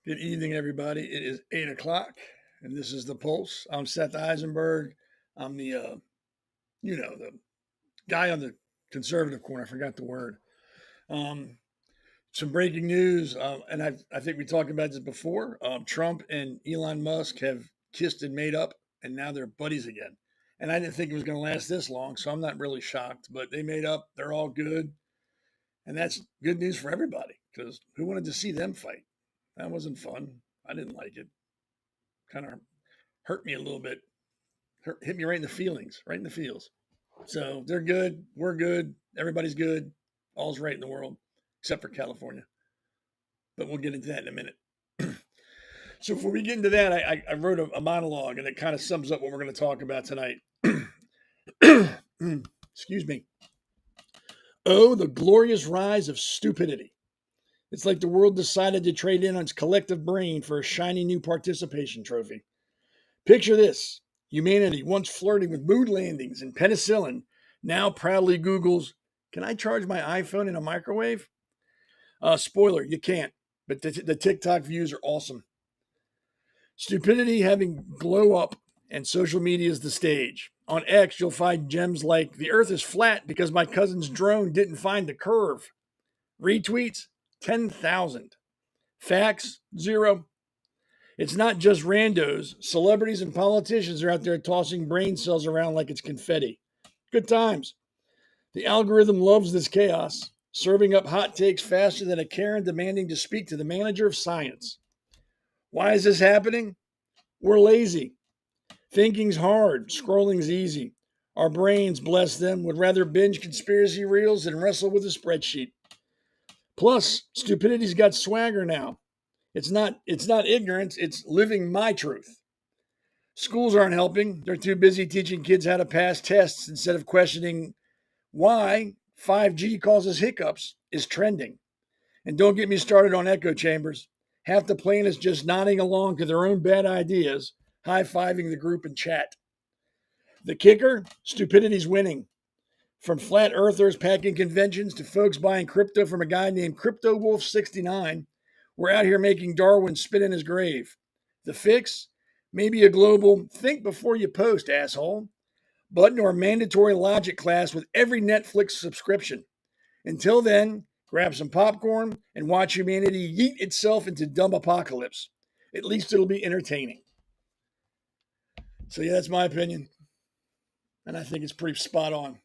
Good evening, everybody. It is 8 o'clock, and this is the Pulse. I'm Seth Eisenberg. I'm the guy on the conservative corner. I forgot the word. Um, some breaking news, and I think we talked about this before. Trump and Elon Musk have kissed and made up, and now they're buddies again. And I didn't think it was going to last this long, so I'm not really shocked. But they made up. They're all good, and that's good news for everybody because who wanted to see them fight? That wasn't fun. I didn't like it. Kind of hurt me a little bit. Hit me right in the feelings, right in the feels. So they're good. We're good. Everybody's good. All's right in the world, except for California. But we'll get into that in a minute. So before we get into that, I wrote a monologue, and it kind of sums up what we're going to talk about tonight. Excuse me. Oh, the glorious rise of stupidity. It's like the world decided to trade in on its collective brain for a shiny new participation trophy. Picture this: humanity, once flirting with moon landings and penicillin, now proudly Googles, "Can I charge my iPhone in a microwave?" Spoiler, you can't, but the TikTok views are awesome. Stupidity having glow up, and social media is the stage. On X, you'll find gems like, "The earth is flat because my cousin's drone didn't find the curve." Retweets, 10,000. Facts, 0. It's not just randos. Celebrities and politicians are out there tossing brain cells around like it's confetti. Good times. The algorithm loves this chaos, serving up hot takes faster than a Karen demanding to speak to the manager of science. Why is this happening? We're lazy. Thinking's hard, scrolling's easy. Our brains, bless them, would rather binge conspiracy reels than wrestle with a spreadsheet. Plus, stupidity's got swagger now. It's not ignorance, it's living my truth. Schools aren't helping. They're too busy teaching kids how to pass tests instead of questioning why 5G causes hiccups is trending. And don't get me started on echo chambers. Half the plane is just nodding along to their own bad ideas, high-fiving the group in chat. The kicker? Stupidity's winning. From flat earthers packing conventions to folks buying crypto from a guy named Crypto Wolf 69, we're out here making Darwin spit in his grave. The fix? Maybe a global think before you post, asshole, button or a mandatory logic class with every Netflix subscription. Until then, grab some popcorn and watch humanity yeet itself into dumb apocalypse. At least it'll be entertaining. So yeah, that's my opinion. And I think it's pretty spot on.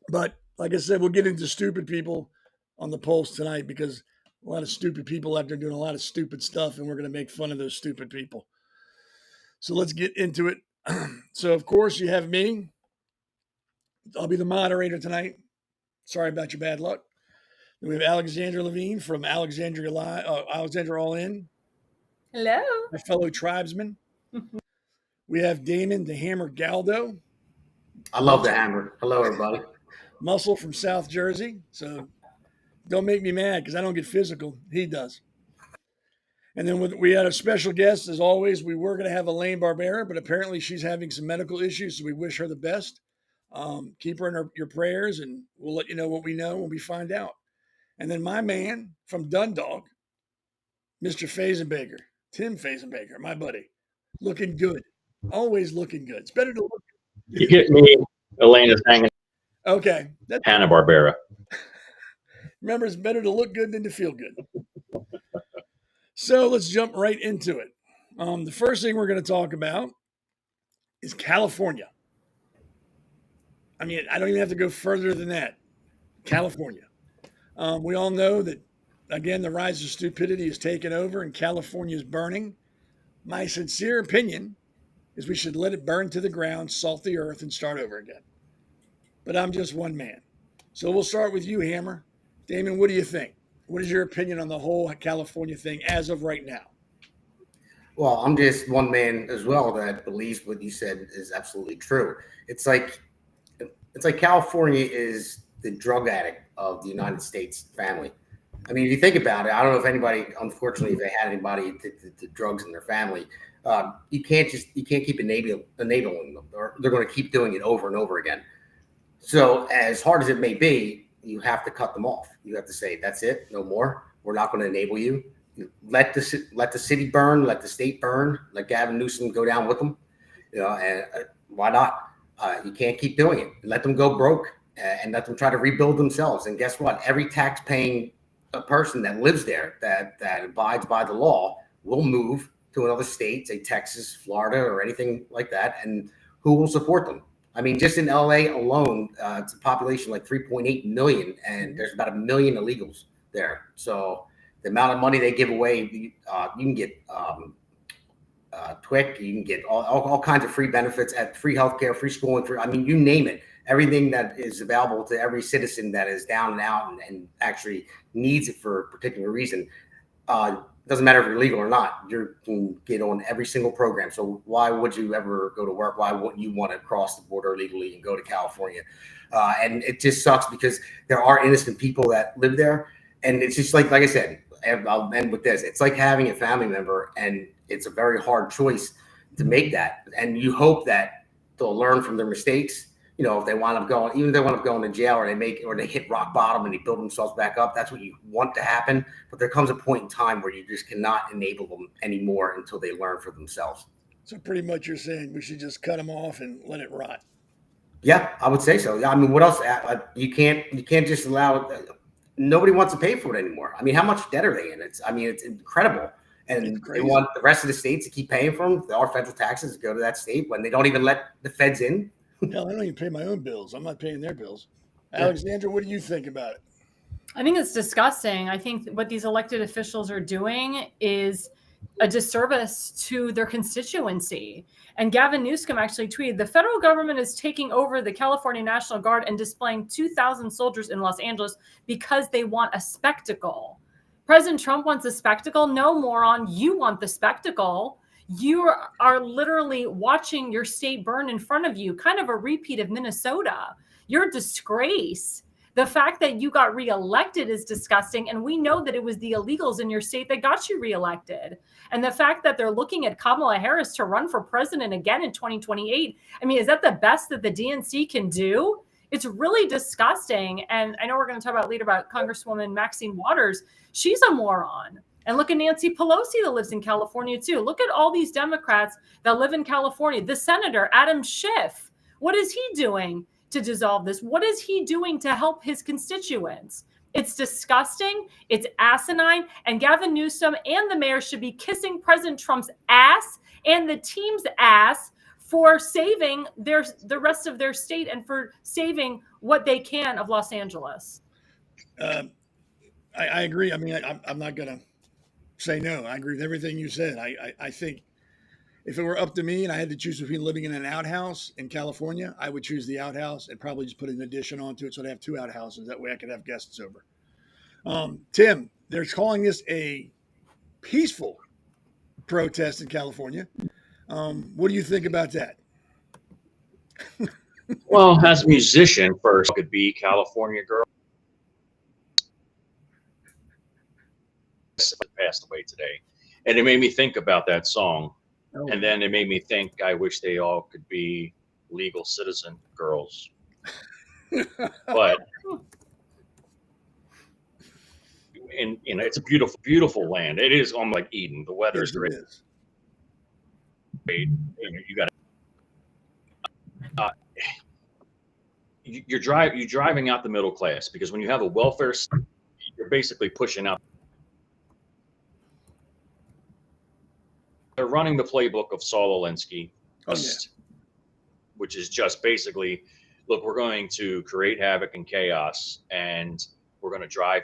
But like I said, we'll get into stupid people on the Pulse tonight because a lot of stupid people out there doing a lot of stupid stuff, and we're going to make fun of those stupid people. So let's get into it. So, of course, you have me. I'll be the moderator tonight. Sorry about your bad luck. Then we have Alexandra Levine from Alexandra All In, Hello. my fellow tribesman. We have Damon the Hammer Galdo, I love the hammer. Hello, everybody. muscle from South Jersey. So don't make me mad because I don't get physical. He does. And then we had a special guest, as always. We were going to have Elaine Barbera, but apparently she's having some medical issues, so we wish her the best. Keep her in your prayers, and we'll let you know what we know when we find out. And then my man from Dundalk, Mr. Fazenbaker, Tim Fazenbaker, my buddy, looking good. Always looking good. It's better to look. You get me, Elena's hanging. Okay. Hanna-Barbera. Remember, it's better to look good than to feel good. So let's jump right into it. The first thing we're going to talk about is California. I mean, I don't even have to go further than that. California. We all know that, again, the rise of stupidity is taken over and California is burning. My sincere opinion is we should let it burn to the ground, salt the earth, and start over again. But I'm just one man. So we'll start with you, Hammer. Damon, what do you think? What is your opinion on the whole California thing as of right now? Well, I'm just one man as well that believes what you said is absolutely true. It's like California is the drug addict of the United States family. I mean, if you think about it, I don't know if anybody, unfortunately, if they had anybody addicted to drugs in their family, you can't keep enabling them. They're going to keep doing it over and over again. So as hard as it may be, you have to cut them off. You have to say, that's it, no more. We're not going to enable you. let the city burn, let the state burn, let Gavin Newsom go down with them. And why not? You can't keep doing it. Let them go broke and let them try to rebuild themselves. And guess what? Every tax-paying person that lives there that abides by the law will move to another state, say Texas, Florida, or anything like that, and who will support them? I mean, just in LA alone, it's a population like 3.8 million, and there's about 1 million illegals there. So the amount of money they give away, you can get TWIC, you can get all kinds of free benefits, at free healthcare, free schooling, you name it. Everything that is available to every citizen that is down and out and actually needs it for a particular reason. Doesn't matter if you're legal or not, you can get on every single program. So why would you ever go to work? Why wouldn't you want to cross the border legally and go to California? And it just sucks because there are innocent people that live there. And it's just like I said, I'll end with this. It's like having a family member, and it's a very hard choice to make that. And you hope that they'll learn from their mistakes. If they wind up going, even if they wind up going to jail, or they hit rock bottom and they build themselves back up, that's what you want to happen. But there comes a point in time where you just cannot enable them anymore until they learn for themselves. So pretty much you're saying we should just cut them off and let it rot. Yeah, I would say so. I mean, what else? You can't just allow it. Nobody wants to pay for it anymore. I mean, how much debt are they in? It's incredible. And they want the rest of the states to keep paying for them. Our federal taxes to go to that state when they don't even let the feds in. Hell, I don't even pay my own bills. I'm not paying their bills. Alexandra, what do you think about it? I think it's disgusting. I think what these elected officials are doing is a disservice to their constituency. And Gavin Newsom actually tweeted, the federal government is taking over the California National Guard and displaying 2,000 soldiers in Los Angeles because they want a spectacle. President Trump wants a spectacle? No, moron. You want the spectacle. You are literally watching your state burn in front of you, kind of a repeat of Minnesota. You're a disgrace. The fact that you got reelected is disgusting. And we know that it was the illegals in your state that got you reelected. And the fact that they're looking at Kamala Harris to run for president again in 2028. I mean, is that the best that the DNC can do? It's really disgusting. And I know we're going to talk about later about Congresswoman Maxine Waters. She's a moron. And look at Nancy Pelosi that lives in California too. Look at all these Democrats that live in California. The Senator, Adam Schiff, what is he doing to dissolve this? What is he doing to help his constituents? It's disgusting. It's asinine. And Gavin Newsom and the mayor should be kissing President Trump's ass and the team's ass for saving the rest of their state and for saving what they can of Los Angeles. I agree. I mean, I'm not going to say no. I agree with everything you said. I think if it were up to me and I had to choose between living in an outhouse in California, I would choose the outhouse and probably just put an addition onto it so I'd have 2 outhouses. That way I could have guests over. Tim, they're calling this a peaceful protest in California. What do you think about that? Well, as a musician, first could be California Girl. Passed away today, and it made me think about that song. Oh. And then it made me think, I wish they all could be legal citizen girls. But and it's a beautiful, beautiful land. It is almost like Eden. The weather is great. You got you're driving out the middle class, because when you have a welfare state, you're basically pushing out. They're running the playbook of Saul Alinsky, which is just basically, look, we're going to create havoc and chaos, and we're going to drive,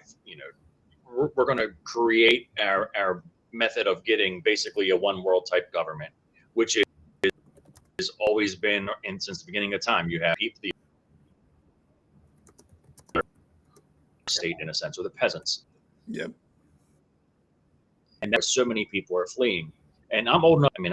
we're going to create our method of getting basically a one world type government, which has always been, and since the beginning of time, you have people, the state in a sense, or the peasants. Yep. And so many people are fleeing. And I'm old enough. I mean,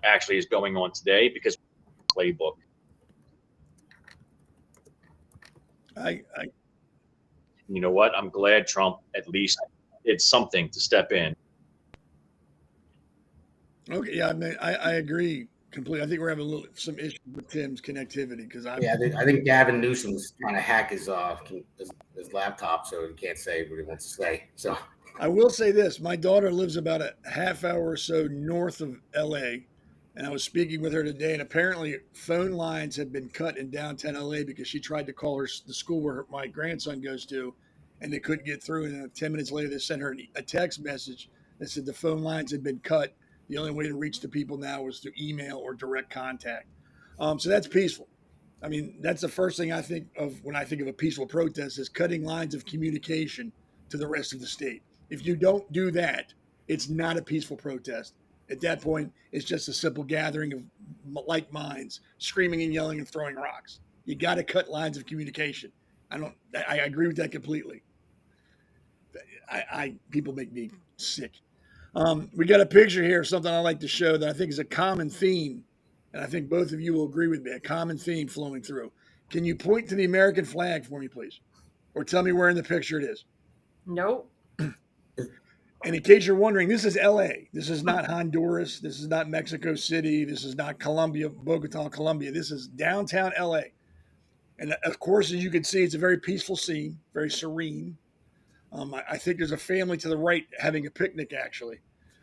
actually is going on today because playbook. You know what? I'm glad Trump at least did something to step in. Okay, yeah, I mean, I agree completely. I think we're having some issues with Tim's connectivity because I think Gavin Newsom's trying to hack his laptop, so he can't say what he wants to say. So I will say this: my daughter lives about a half hour or so north of LA, and I was speaking with her today, and apparently phone lines had been cut in downtown LA because she tried to call the school where my grandson goes to, and they couldn't get through. And then 10 minutes later, they sent her a text message that said the phone lines had been cut. The only way to reach the people now was through email or direct contact. So that's peaceful. I mean, that's the first thing I think of when I think of a peaceful protest is cutting lines of communication to the rest of the state. If you don't do that, it's not a peaceful protest. At that point, it's just a simple gathering of like minds screaming and yelling and throwing rocks. You got to cut lines of communication. I agree with that completely. People make me sick. We got a picture here of something I like to show that I think is a common theme, and I think both of you will agree with me, a common theme flowing through. Can you point to the American flag for me, please? Or tell me where in the picture it is? Nope. And in case you're wondering, this is LA. This is not Honduras. This is not Mexico City. This is not Colombia, Bogota, Colombia. This is downtown LA. And of course, as you can see, it's a very peaceful scene, very serene. I think there's a family to the right having a picnic, actually.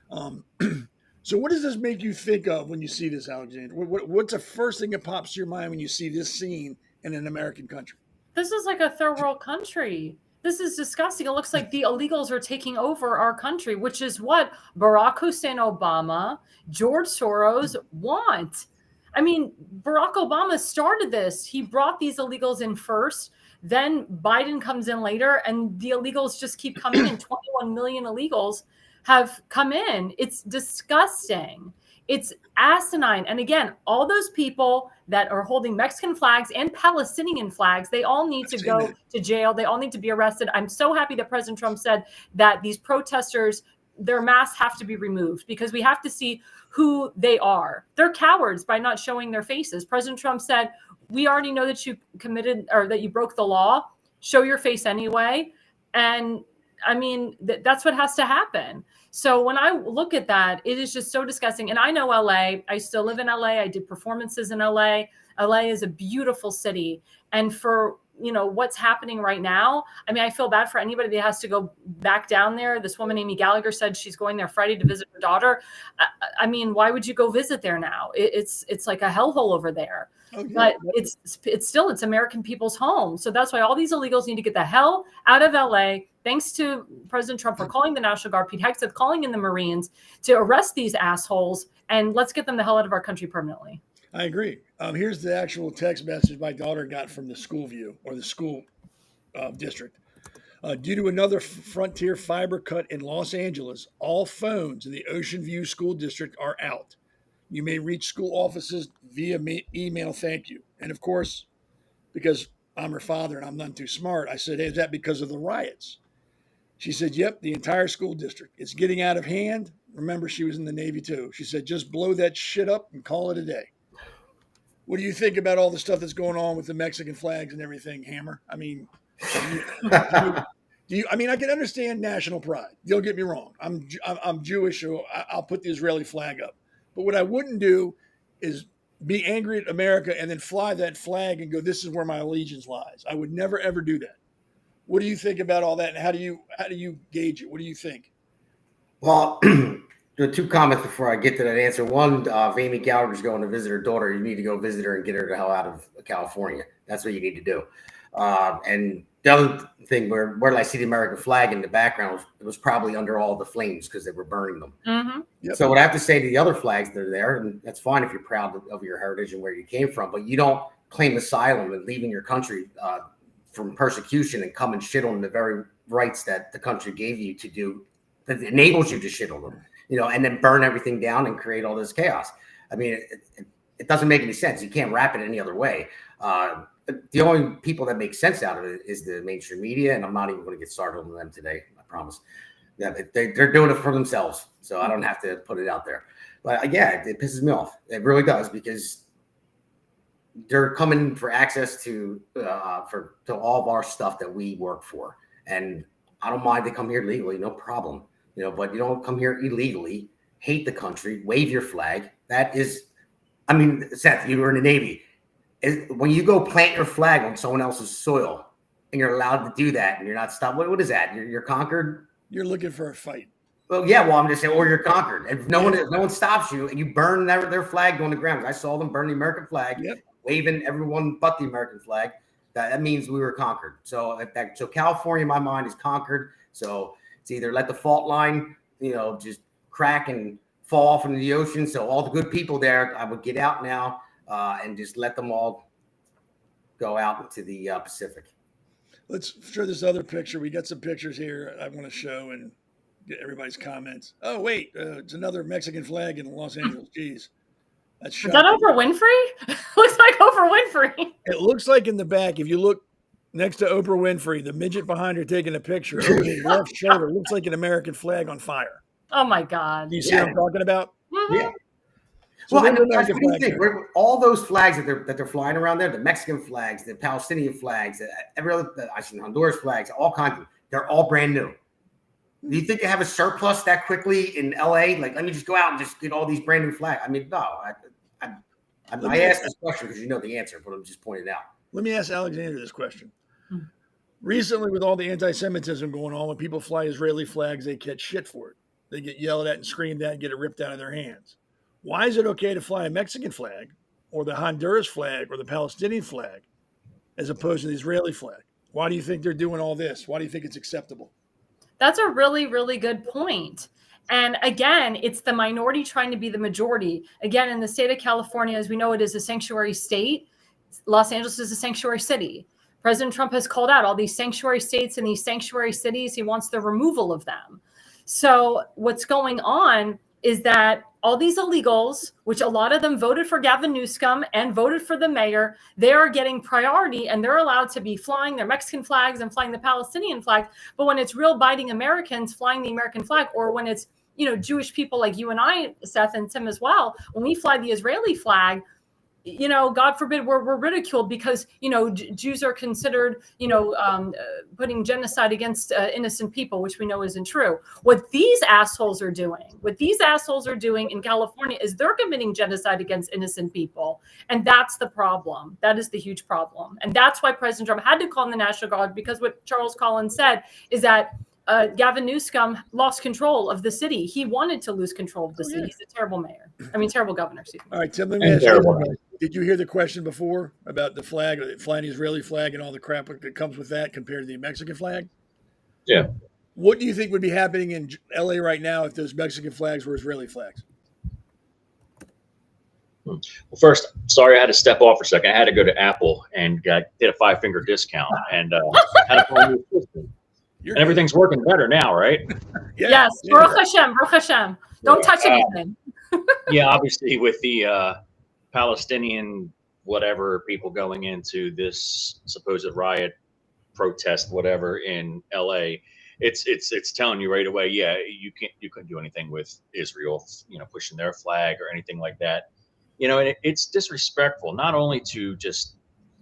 So what does this make you think of when you see this, Alexandra? What's the first thing that pops to your mind when you see this scene in an American country? This is like a third world country. This is disgusting. It looks like the illegals are taking over our country, which is what Barack Hussein Obama, George Soros want. I mean, Barack Obama started this. He brought these illegals in first. Then Biden comes in later, and the illegals just keep coming in. 21 million illegals have come in. It's disgusting. It's asinine. And again, all those people that are holding Mexican flags and Palestinian flags, they all need to go to jail. They all need to be arrested. I'm so happy that President Trump said that these protesters, their masks have to be removed because we have to see who they are. They're cowards by not showing their faces. President Trump said, we already know that you committed or that you broke the law. Show your face anyway. And I mean, that's what has to happen. So when I look at that, it is just so disgusting. And I know LA. I still live in LA. I did performances in LA. LA is a beautiful city. And for, what's happening right now, I mean, I feel bad for anybody that has to go back down there. This woman, Amy Gallagher, said she's going there Friday to visit her daughter. I mean, why would you go visit there now? It's like a hellhole over there. Oh, yeah. But it's American people's home. So that's why all these illegals need to get the hell out of LA. Thanks to President Trump for calling the National Guard, Pete Hegseth calling in the Marines to arrest these assholes, and let's get them the hell out of our country permanently. I agree. Here's the actual text message my daughter got from the school view or the school district. Due to another Frontier fiber cut in Los Angeles, all phones in the Ocean View School District are out. You may reach school offices via email. Thank you. And of course, because I'm her father and I'm none too smart, I said, hey, is that because of the riots? She said, yep, the entire school district. It's getting out of hand. Remember, she was in the Navy too. She said, just blow that shit up and call it a day. What do you think about all the stuff that's going on with the Mexican flags and everything, Hammer? I mean, I can understand national pride. Don't get me wrong. I'm Jewish, so I'll put the Israeli flag up. But what I wouldn't do is be angry at America and then fly that flag and go, this is where my allegiance lies. I would never, ever do that. What do you think about all that? And how do you gauge it? What do you think? Well, there are two comments before I get to that answer. One, if Amy Gallagher's going to visit her daughter, you need to go visit her and get her the hell out of California. That's what you need to do. And the other thing, where did I see the American flag in the background? It was probably under all the flames because they were burning them. Mm-hmm. Yep. So what I have to say to the other flags that are there, and that's fine if you're proud of your heritage and where you came from, but you don't claim asylum and leaving your country from persecution and come and shit on the very rights that the country gave you to do, that enables you to shit on them, and then burn everything down and create all this chaos. I mean, it doesn't make any sense. You can't wrap it any other way. The only people that make sense out of it is the mainstream media, and I'm not even going to get started on them today, I promise. Yeah, they're doing it for themselves, so I don't have to put it out there. But yeah, it pisses me off. It really does, because they're coming for access to all of our stuff that we work for, and I don't mind they come here legally, no problem. But you don't come here illegally, hate the country, wave your flag. That is I mean, Seth, you were in the Navy. When you go plant your flag on someone else's soil and you're allowed to do that and you're not stopped, what is that? You're conquered? You're looking for a fight. Well, yeah, well, I'm just saying, or you're conquered. If no one stops you and you burn their flag on the ground. I saw them burn the American flag, waving everyone but the American flag. That means we were conquered. So California, in my mind, is conquered. So it's either let the fault line, just crack and fall off into the ocean. So all the good people there, I would get out now and just let them all go out into the Pacific. Let's show this other picture. We got some pictures here I want to show and get everybody's comments. Oh, wait, it's another Mexican flag in Los Angeles. Jeez. That's shocking. Is that Oprah Winfrey? Looks like Oprah Winfrey. It looks like in the back, if you look next to Oprah Winfrey, the midget behind her taking a picture, over his left shoulder looks like an American flag on fire. Oh, my God. Do you see what I'm talking about? Mm-hmm. Yeah. So Well, what what do you think? All those flags that they're flying around there, the Mexican flags, the Palestinian flags, every other, I see Honduras flags, all kinds of, they're all brand new. Do you think they have a surplus that quickly in LA? Like, let me just go out and just get all these brand new flags. I mean, no. I asked this question because you know the answer, but I'm just pointing it out. Let me ask Alexandra this question. Recently, with all the anti-Semitism going on, when people fly Israeli flags, they catch shit for it. They get yelled at and screamed at and get it ripped out of their hands. Why is it okay to fly a Mexican flag or the Honduras flag or the Palestinian flag as opposed to the Israeli flag? Why do you think they're doing all this? Why do you think it's acceptable? That's a really, really good point. And again, it's the minority trying to be the majority. Again, in the state of California, as we know, it is a sanctuary state. Los Angeles is a sanctuary city. President Trump has called out all these sanctuary states and these sanctuary cities. He wants the removal of them. So what's going on is that all these illegals, which a lot of them voted for Gavin Newsom and voted for the mayor, they are getting priority and they're allowed to be flying their Mexican flags and flying the Palestinian flag. But when it's real biting Americans flying the American flag, or when it's, Jewish people like you and I, Seth and Tim as well, when we fly the Israeli flag, God forbid we're ridiculed because, Jews are considered, putting genocide against innocent people, which we know isn't true. What these assholes are doing in California is they're committing genocide against innocent people. And that's the problem. That is the huge problem. And that's why President Trump had to call in the National Guard, because what Charles Collins said is that Gavin Newsom lost control of the city. He wanted to lose control of the city. He's a terrible mayor. Terrible governor. All right, Tim, let me ask you, did you hear the question before about the flag, flying the Israeli flag and all the crap that comes with that compared to the Mexican flag? Yeah. What do you think would be happening in LA right now if those Mexican flags were Israeli flags? Well, first, sorry I had to step off for a second. I had to go to Apple and did a 5-finger discount and had a whole new system. And everything's working better now, right? Yes. Baruch Hashem. Baruch Hashem. Don't touch anything. Yeah, obviously with the Palestinian whatever people going into this supposed riot, protest, whatever in LA, it's telling you right away, yeah, you couldn't do anything with Israel, pushing their flag or anything like that. And it's disrespectful not only to just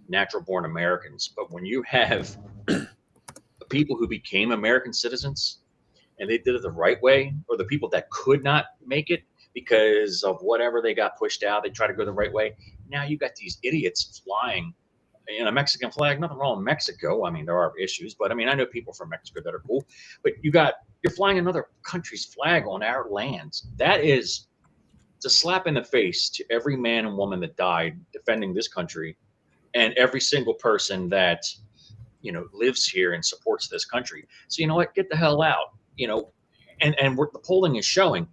natural born Americans, but when you have people who became American citizens and they did it the right way, or the people that could not make it because of whatever they got pushed out, they try to go the right way. Now you got these idiots flying in a Mexican flag. Nothing wrong with Mexico. I mean, there are issues, but I know people from Mexico that are cool, but you're flying another country's flag on our lands. That is a slap in the face to every man and woman that died defending this country, and every single person that lives here and supports this country. So you know what? Get the hell out. And the polling is showing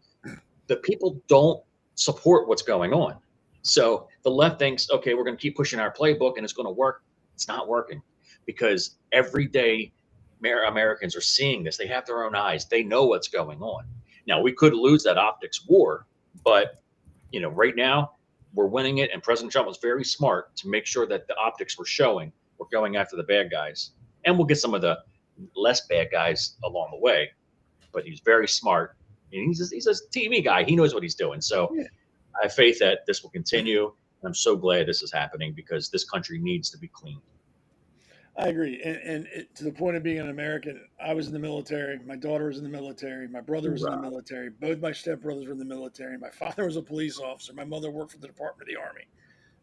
the people don't support what's going on. So the left thinks, okay, we're going to keep pushing our playbook and it's going to work. It's not working, because every day Americans are seeing this. They have their own eyes. They know what's going on. Now we could lose that optics war, but right now we're winning it. And President Trump was very smart to make sure that the optics were showing we're going after the bad guys, and we'll get some of the less bad guys along the way. But he's very smart, and he's a TV guy. He knows what he's doing. So I have faith that this will continue. And I'm so glad this is happening, because this country needs to be cleaned. I agree. To the point of being an American, I was in the military. My daughter was in the military. My brother was in the military. Both my stepbrothers were in the military. My father was a police officer. My mother worked for the Department of the Army.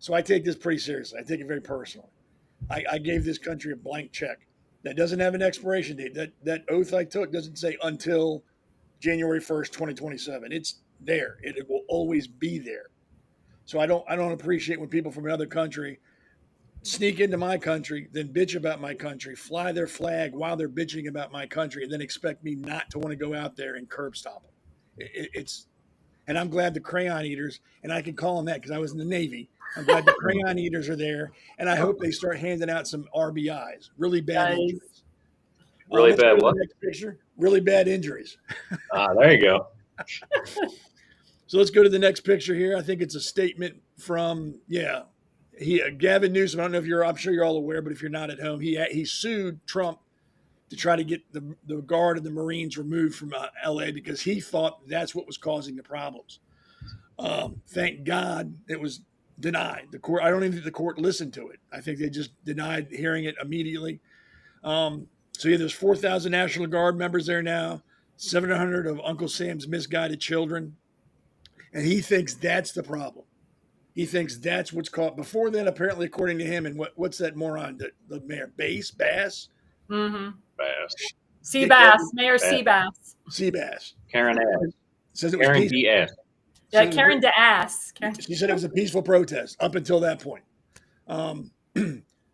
So I take this pretty seriously. I take it very personally. I gave this country a blank check that doesn't have an expiration date. That oath I took doesn't say until January 1st, 2027. It's there. It will always be there. So I don't appreciate when people from another country sneak into my country, then bitch about my country, fly their flag while they're bitching about my country, and then expect me not to want to go out there and curb stop them. It's and I'm glad the crayon eaters, and I can call them that because I was in the Navy. I'm glad the crayon eaters are there, and I hope they start handing out some RBIs, really bad injuries. Really Let's bad go to what? the next picture. Really bad injuries. There you go. So let's go to the next picture here. I think it's a statement from Gavin Newsom. I don't know if I'm sure you're all aware, but if you're not at home, he sued Trump to try to get the guard and the Marines removed from LA because he thought that's what was causing the problems. Thank God it was denied. The court, I don't even think the court listened to it. I think they just denied hearing it immediately. There's 4,000 National Guard members there now, 700 of Uncle Sam's misguided children. And he thinks that's the problem. He thinks that's what's caught. Before then, apparently, according to him, and what's that moron, the mayor, Bass? Mm-hmm. Bass. Seabass, Mayor Seabass. Seabass. Karen Ass. Says it was Karen D.S. Yeah, Karen DeAss. She said it was a peaceful protest up until that point.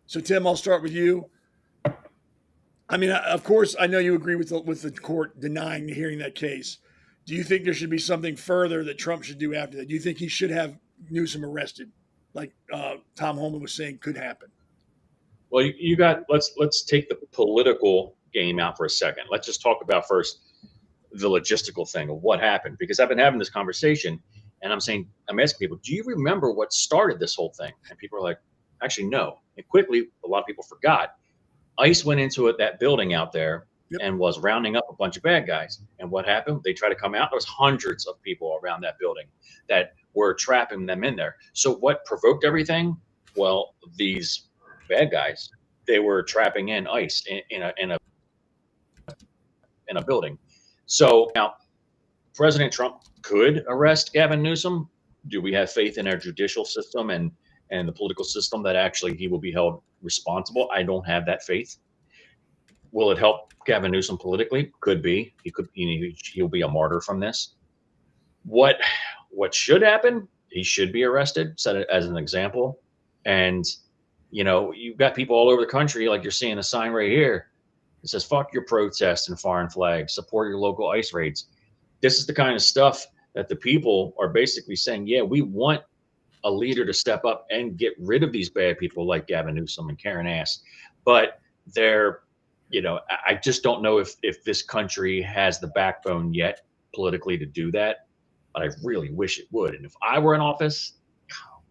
So, Tim, I'll start with you. I mean, of course, I know you agree with the court denying hearing that case. Do you think there should be something further that Trump should do after that? Do you think he should have Newsom arrested, like Tom Holman was saying could happen? Well, you got let's take the political game out for a second. Let's just talk about first the logistical thing of what happened, because I've been having this conversation and I'm asking people, do you remember what started this whole thing? And people are like, actually, no. And quickly, a lot of people forgot. ICE went into that building out there and was rounding up a bunch of bad guys. And what happened? They tried to come out. There was hundreds of people around that building that were trapping them in there. So what provoked everything? Well, these bad guys, they were trapping in ICE in a building. So now President Trump could arrest Gavin Newsom. Do we have faith in our judicial system and the political system that actually he will be held responsible? I don't have that faith. Will it help Gavin Newsom politically? Could be. He'll be a martyr from this. What should happen? He should be arrested, set it as an example. And you've got people all over the country, like you're seeing a sign right here. It says, fuck your protests and foreign flags, support your local ICE raids. This is the kind of stuff that the people are basically saying, yeah, we want a leader to step up and get rid of these bad people like Gavin Newsom and Karen Ass. But they're, I just don't know if this country has the backbone yet politically to do that. But I really wish it would. And if I were in office,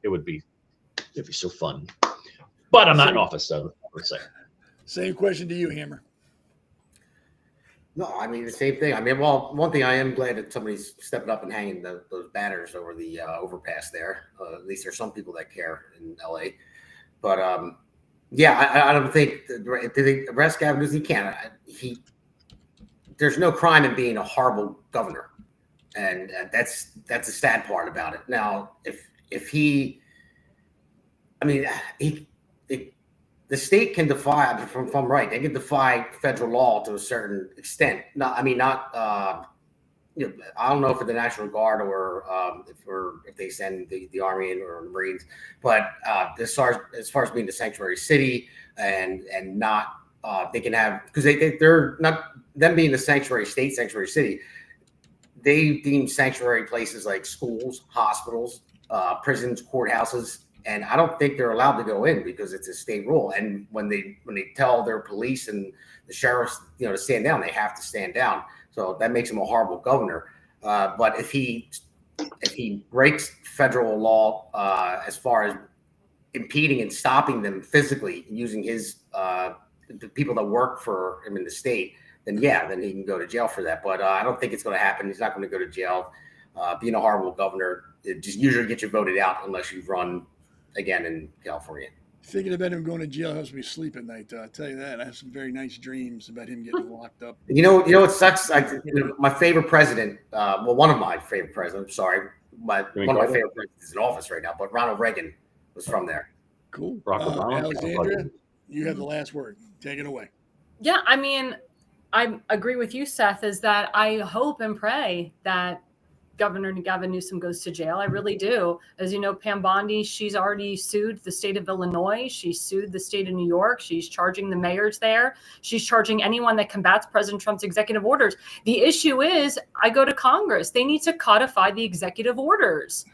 it'd be so fun. But I'm not in office, so I would say. Same question to you, Hammer. No, I mean, the same thing. I mean, well, one thing I am glad that somebody's stepping up and hanging those banners over the overpass there. At least there's some people that care in LA. But I don't think did they arrest Gavin Newsom? He can't. There's no crime in being a horrible governor, and that's the sad part about it. Now, if he, I mean, the state can defy, if I'm right, they can defy federal law to a certain extent. I don't know for the National Guard or if they send the Army in or the Marines, but as far as being the sanctuary city and not they can have, because they're not, them being the sanctuary city, they deem sanctuary places like schools, hospitals, prisons, courthouses. And I don't think they're allowed to go in because it's a state rule. And when they tell their police and the sheriffs, to stand down, they have to stand down. So that makes him a horrible governor. But if he breaks federal law as far as impeding and stopping them physically, using his the people that work for him in the state, then he can go to jail for that. But I don't think it's going to happen. He's not going to go to jail. Being a horrible governor, it just usually gets you voted out unless you run again in California. Thinking about him going to jail helps me sleep at night. I'll tell you that. I have some very nice dreams about him getting locked up. You know what sucks? My favorite president, one of my favorite presidents. Sorry, one of my favorite presidents is in office right now. But Ronald Reagan was from there. Cool. Barack Obama. Alexandra, you have the last word. Take it away. Yeah, I mean, I agree with you, Seth, is that I hope and pray that Governor Gavin Newsom goes to jail. I really do. As you know, Pam Bondi, she's already sued the state of Illinois. She sued the state of New York. She's charging the mayors there. She's charging anyone that combats President Trump's executive orders. The issue is, I go to Congress. They need to codify the executive orders.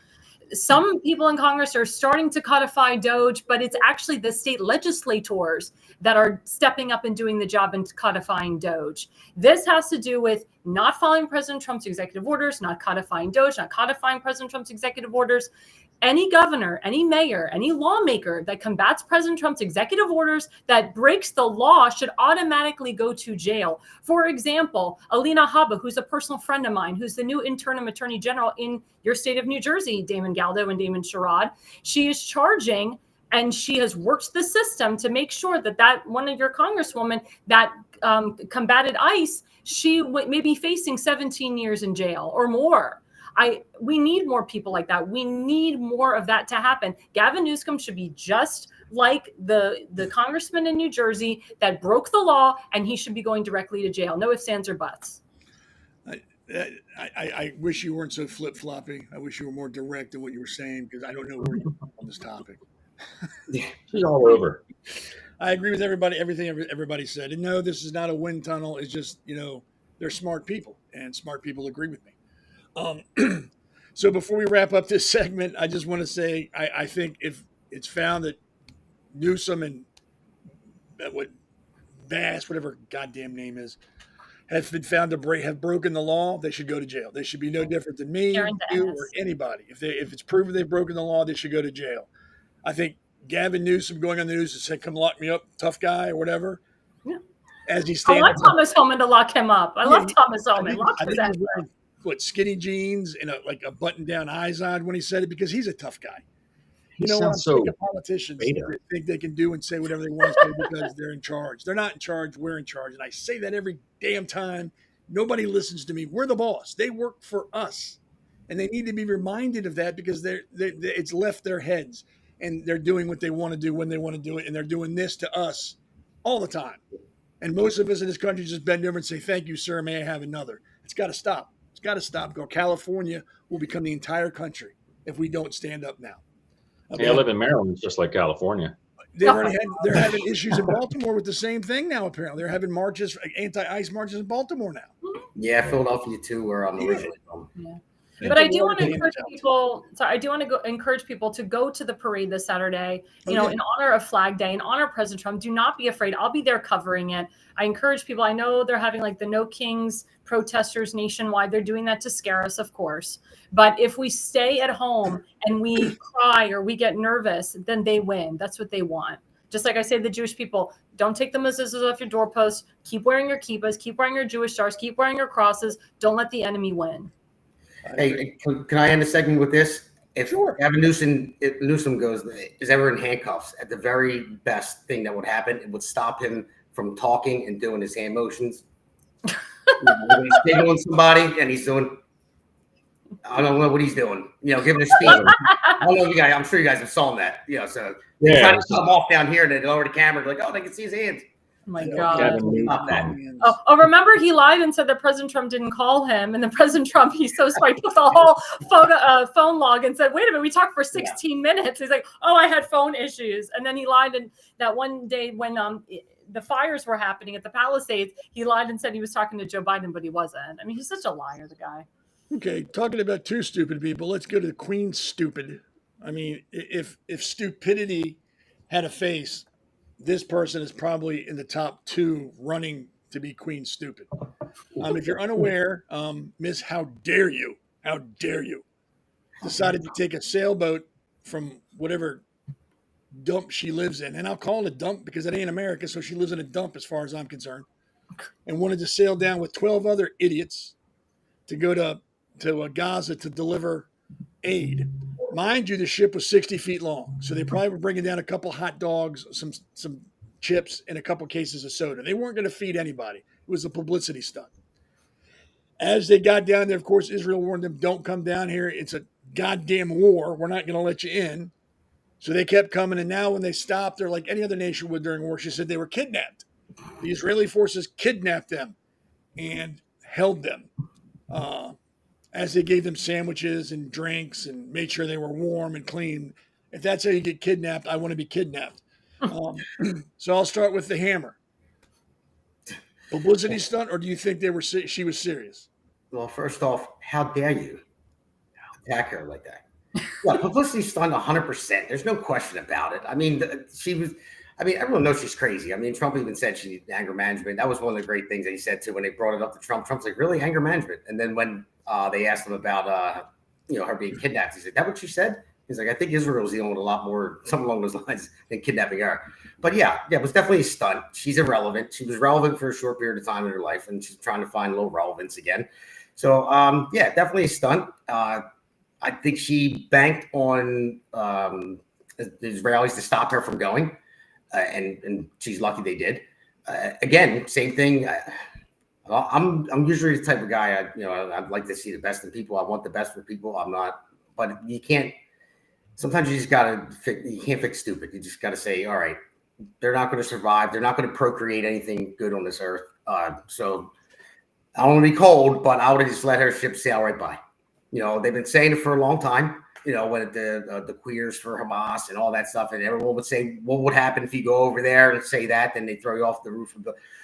Some people in Congress are starting to codify DOJ, but it's actually the state legislators that are stepping up and doing the job and codifying DOJ. This has to do with not following President Trump's executive orders, not codifying DOJ, not codifying President Trump's executive orders. Any governor, any mayor, any lawmaker that combats President Trump's executive orders, that breaks the law, should automatically go to jail. For example, Alina Habba, who's a personal friend of mine, who's the new interim attorney general in your state of New Jersey, Damon Galdo and Damon Sherrod, she is charging, and she has worked the system to make sure that one of your congresswomen that combated ICE, she may be facing 17 years in jail or more. We need more people like that. We need more of that to happen. Gavin Newsom should be just like the congressman in New Jersey that broke the law, and he should be going directly to jail. No ifs, ands, or buts. I wish you weren't so flip-floppy. I wish you were more direct in what you were saying, because I don't know where you're on this topic. She's all over. I agree with everything everybody said. And no, this is not a wind tunnel. It's just, they're smart people, and smart people agree with me. So before we wrap up this segment, I just want to say I think if it's found that Newsom and Bass, whatever goddamn name is, have been found to have broken the law, they should go to jail. They should be no different than me, you, or anybody. If it's proven they've broken the law, they should go to jail. I think Gavin Newsom going on the news and saying, "Come lock me up, tough guy," or whatever. Yeah. As he's standing, I want Thomas Homan to lock him up. I love Thomas Homan. I think he's wearing skinny jeans and a button-down Izod when he said it, because he's a tough guy. You know what? So politicians think they can do and say whatever they want to say because they're in charge. They're not in charge. We're in charge. And I say that every damn time. Nobody listens to me. We're the boss. They work for us. And they need to be reminded of that, because it's left their heads, and they're doing what they want to do when they want to do it. And they're doing this to us all the time. And most of us in this country just bend over and say, "Thank you, sir. May I have another?" It's got to stop. It's got to stop. California will become the entire country if we don't stand up now. I live in Maryland. It's just like California. They're having issues in Baltimore with the same thing now. Apparently, they're having marches, anti-ICE marches in Baltimore now. Yeah, Philadelphia too, where I'm originally from. Yeah. But I do want to encourage people. So I do want to encourage people to go to the parade this Saturday. In honor of Flag Day, in honor of President Trump. Do not be afraid. I'll be there covering it. I encourage people. I know they're having the No Kings protesters nationwide. They're doing that to scare us, of course. But if we stay at home and we cry or we get nervous, then they win. That's what they want. Just like I say to the Jewish people, don't take the mezuzahs off your doorposts. Keep wearing your kippahs. Keep wearing your Jewish stars. Keep wearing your crosses. Don't let the enemy win. Hey, can I end the segment with this? If Gavin Newsom is ever in handcuffs, at the very best thing that would happen, it would stop him from talking and doing his hand motions. When he's signaling somebody and he's doing, I don't know what he's doing, giving a speech. I don't know if you guys, I'm sure you guys have saw that. So he's trying to come off down here and then over the camera, they can see his hands. Oh my God. Stop that. Remember he lied and said that President Trump didn't call him. And then President Trump, he's so smart, he put the whole phone log and said, "Wait a minute, we talked for 16 minutes. He's like, "Oh, I had phone issues." And then he lied. And that one day when the fires were happening at the Palisades, he lied and said he was talking to Joe Biden, but he wasn't. I mean, he's such a liar, the guy. Okay, talking about two stupid people, let's go to the Queen Stupid. I mean, if stupidity had a face, this person is probably in the top 2 running to be Queen Stupid. If you're unaware, Miss How Dare You, decided to take a sailboat from whatever dump she lives in. And I'll call it a dump because it ain't America, so she lives in a dump as far as I'm concerned. And wanted to sail down with 12 other idiots to go to Gaza to deliver aid. Mind you, the ship was 60 feet long, so they probably were bringing down a couple hot dogs, some chips, and a couple cases of soda. They weren't going to feed anybody. It was a publicity stunt. As they got down there, of course, Israel warned them, don't come down here. It's a goddamn war. We're not going to let you in. So they kept coming. And now when they stopped, they're like any other nation would during war. She said they were kidnapped. The Israeli forces kidnapped them and held them as they gave them sandwiches and drinks and made sure they were warm and clean. If that's how you get kidnapped, I want to be kidnapped. So I'll start with the hammer. Publicity stunt, or do you think she was serious? Well, first off, how dare you attack her like that? Yeah, publicity stunt 100%. There's no question about it. I mean, everyone knows she's crazy. I mean, Trump even said she needed anger management. That was one of the great things that he said too when they brought it up to Trump. Trump's like, really, anger management? And then when they asked him about her being kidnapped, he said, that what she said? He's like, I think Israel's dealing with a lot more, something along those lines, than kidnapping her. But yeah, it was definitely a stunt. She's irrelevant. She was relevant for a short period of time in her life, and she's trying to find a little relevance again. So yeah, definitely a stunt. I think she banked on the Israelis to stop her from going, and she's lucky they did. Again, same thing. I'm usually the type of guy I'd like to see the best in people. I want the best for people. I'm not, but you can't. Sometimes you just gotta you can't fix stupid. You just gotta say, all right, they're not going to survive. They're not going to procreate anything good on this earth. So I don't want to be cold, but I would have just let her ship sail right by. They've been saying it for a long time. When the queers for Hamas and all that stuff, and everyone would say, what would happen if you go over there and say that? Then they throw you off the roof.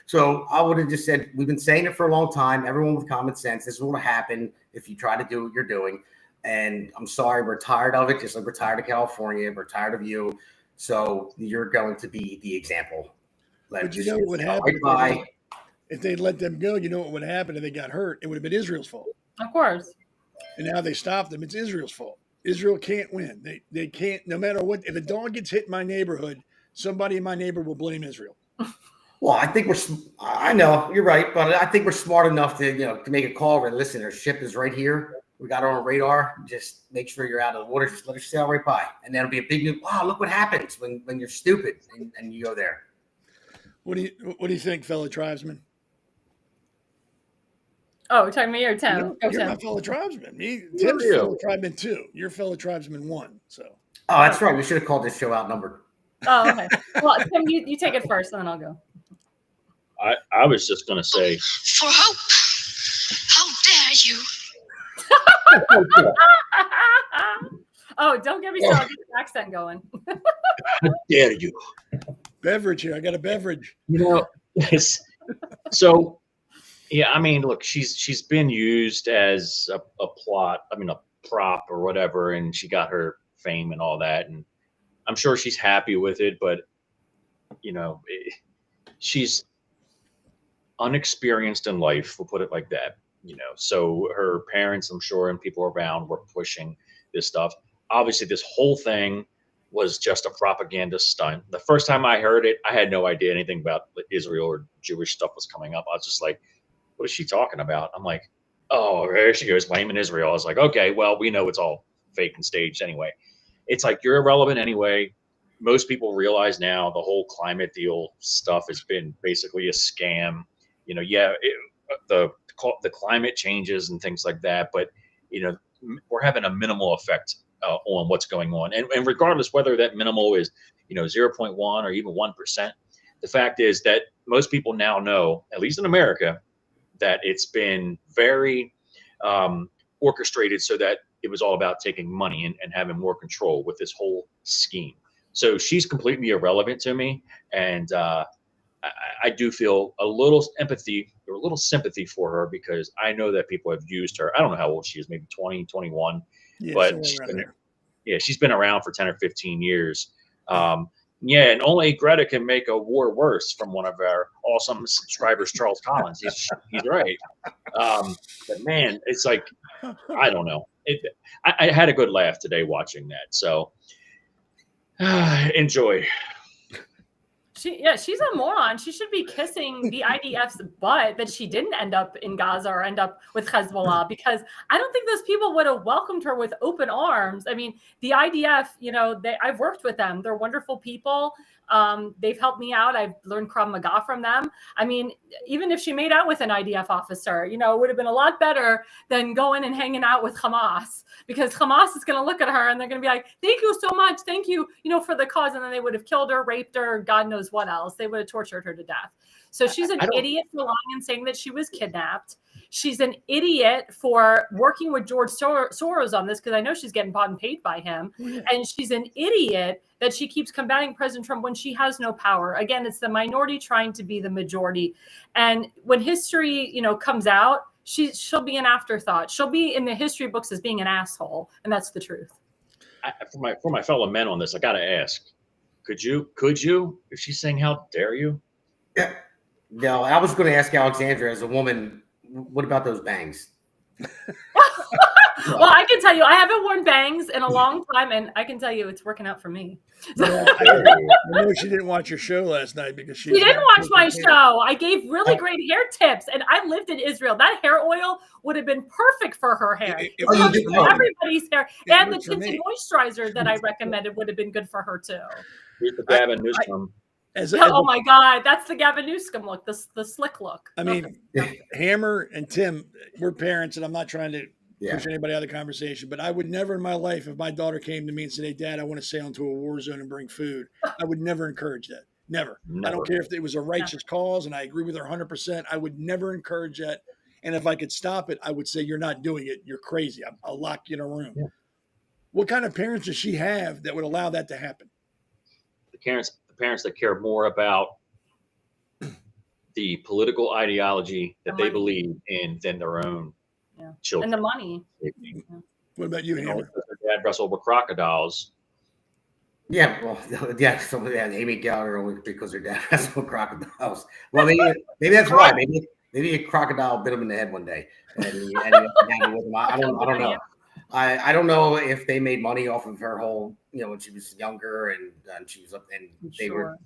So I would have just said, we've been saying it for a long time. Everyone with common sense, this is what will happen if you try to do what you're doing. And I'm sorry, we're tired of it. Just like we're tired of California, we're tired of you. So you're going to be the example. But you know what would happen if they'd let them go? You know what would happen if they got hurt? It would have been Israel's fault. Of course. And now they stopped them. It's Israel's fault. Israel can't win. They can't, no matter what. If a dog gets hit in my neighborhood, somebody in my neighborhood will blame Israel. Well, I know you're right, but I think we're smart enough to make a call where, listen, our ship is right here. We got her on radar. Just make sure you're out of the water. Just let her sail right by. And that'll be a big news. Wow, look what happens when you're stupid and you go there. What do you think, fellow tribesmen? Oh, talking to me or Tim? You're my fellow tribesman. Tim's fellow tribesman 2. You're fellow tribesman 1. So. Oh, that's right. We should have called this show outnumbered. Oh, okay. Well, Tim, you take it first, and then I'll go. I was just going to say. For hope. How dare you? Oh, don't get me started. Get the accent going. How dare you? Beverage here. I got a beverage. So, yeah, I mean, look, she's been used as a prop or whatever, and she got her fame and all that, and I'm sure she's happy with it, but she's unexperienced in life, we'll put it like that. So her parents, I'm sure, and people around were pushing this stuff. Obviously, this whole thing was just a propaganda stunt. The first time I heard it, I had no idea anything about Israel or Jewish stuff was coming up. I was just like, what is she talking about? I'm like, oh, there she goes, blaming Israel. I was like, okay, well, we know it's all fake and staged anyway. It's like, you're irrelevant anyway. Most people realize now the whole climate deal stuff has been basically a scam. The climate changes and things like that, but we're having a minimal effect on what's going on, and regardless whether that minimal is 0.1 or even 1%, the fact is that most people now know, at least in America, that it's been very orchestrated so that it was all about taking money and having more control with this whole scheme. So she's completely irrelevant to me, and I do feel a little empathy or a little sympathy for her, because I know that people have used her. I don't know how old she is, maybe 20, 21, but she's been around for 10 or 15 years. And only Greta can make a war worse, from one of our awesome subscribers, Charles Collins. He's right. But man, it's like, I don't know. I had a good laugh today watching that. So enjoy. She's a moron. She should be kissing the IDF's butt that she didn't end up in Gaza or end up with Hezbollah, because I don't think those people would have welcomed her with open arms. I mean, the IDF, I've worked with them. They're wonderful people. They've helped me out. I've learned Krav Maga from them. I mean, even if she made out with an IDF officer, it would have been a lot better than going and hanging out with Hamas, because Hamas is going to look at her and they're going to be like, thank you so much. Thank you, for the cause. And then they would have killed her, raped her, God knows what else. They would have tortured her to death. So she's an idiot for lying and saying that she was kidnapped. She's an idiot for working with George Soros on this, because I know she's getting bought and paid by him. And she's an idiot that she keeps combating President Trump when she has no power. Again, it's the minority trying to be the majority. And when history, comes out, she'll be an afterthought. She'll be in the history books as being an asshole. And that's the truth. For my fellow men on this, I got to ask, could you, if she's saying, how dare you? Yeah. No, I was going to ask Alexandra, as a woman, what about those bangs? Well, I can tell you, I haven't worn bangs in a long time, and I can tell you it's working out for me. Yeah, I know she didn't watch your show last night because she didn't watch my show. I gave really great hair tips, and I lived in Israel. That hair oil would have been perfect for her hair. Everybody's hair. And the tinted moisturizer that I recommended would have been good for her, too. Here's the Gavin Newsom. Oh my God, that's the Gavin Newsom look, the slick look. I mean, Hammer and Tim, we're parents, and I'm not trying to push anybody out of the conversation, but I would never in my life, if my daughter came to me and said, hey, Dad, I want to sail into a war zone and bring food, I would never encourage that. Never. I don't care if it was a righteous cause, and I agree with her 100%. I would never encourage that. And if I could stop it, I would say, you're not doing it. You're crazy. I'll lock you in a room. Yeah. What kind of parents does she have that would allow that to happen? The parents that care more about the political ideology that they believe in than their own children. And the money. What about you, Hammer? Their dad wrestled with crocodiles. Yeah, well, some of that Amy Gallagher only because her dad wrestled with crocodiles. Well, maybe that's why. Maybe a crocodile bit him in the head one day, and he ended up with him. I don't know. I don't know if they made money off of her whole, when she was younger and she was up, and they were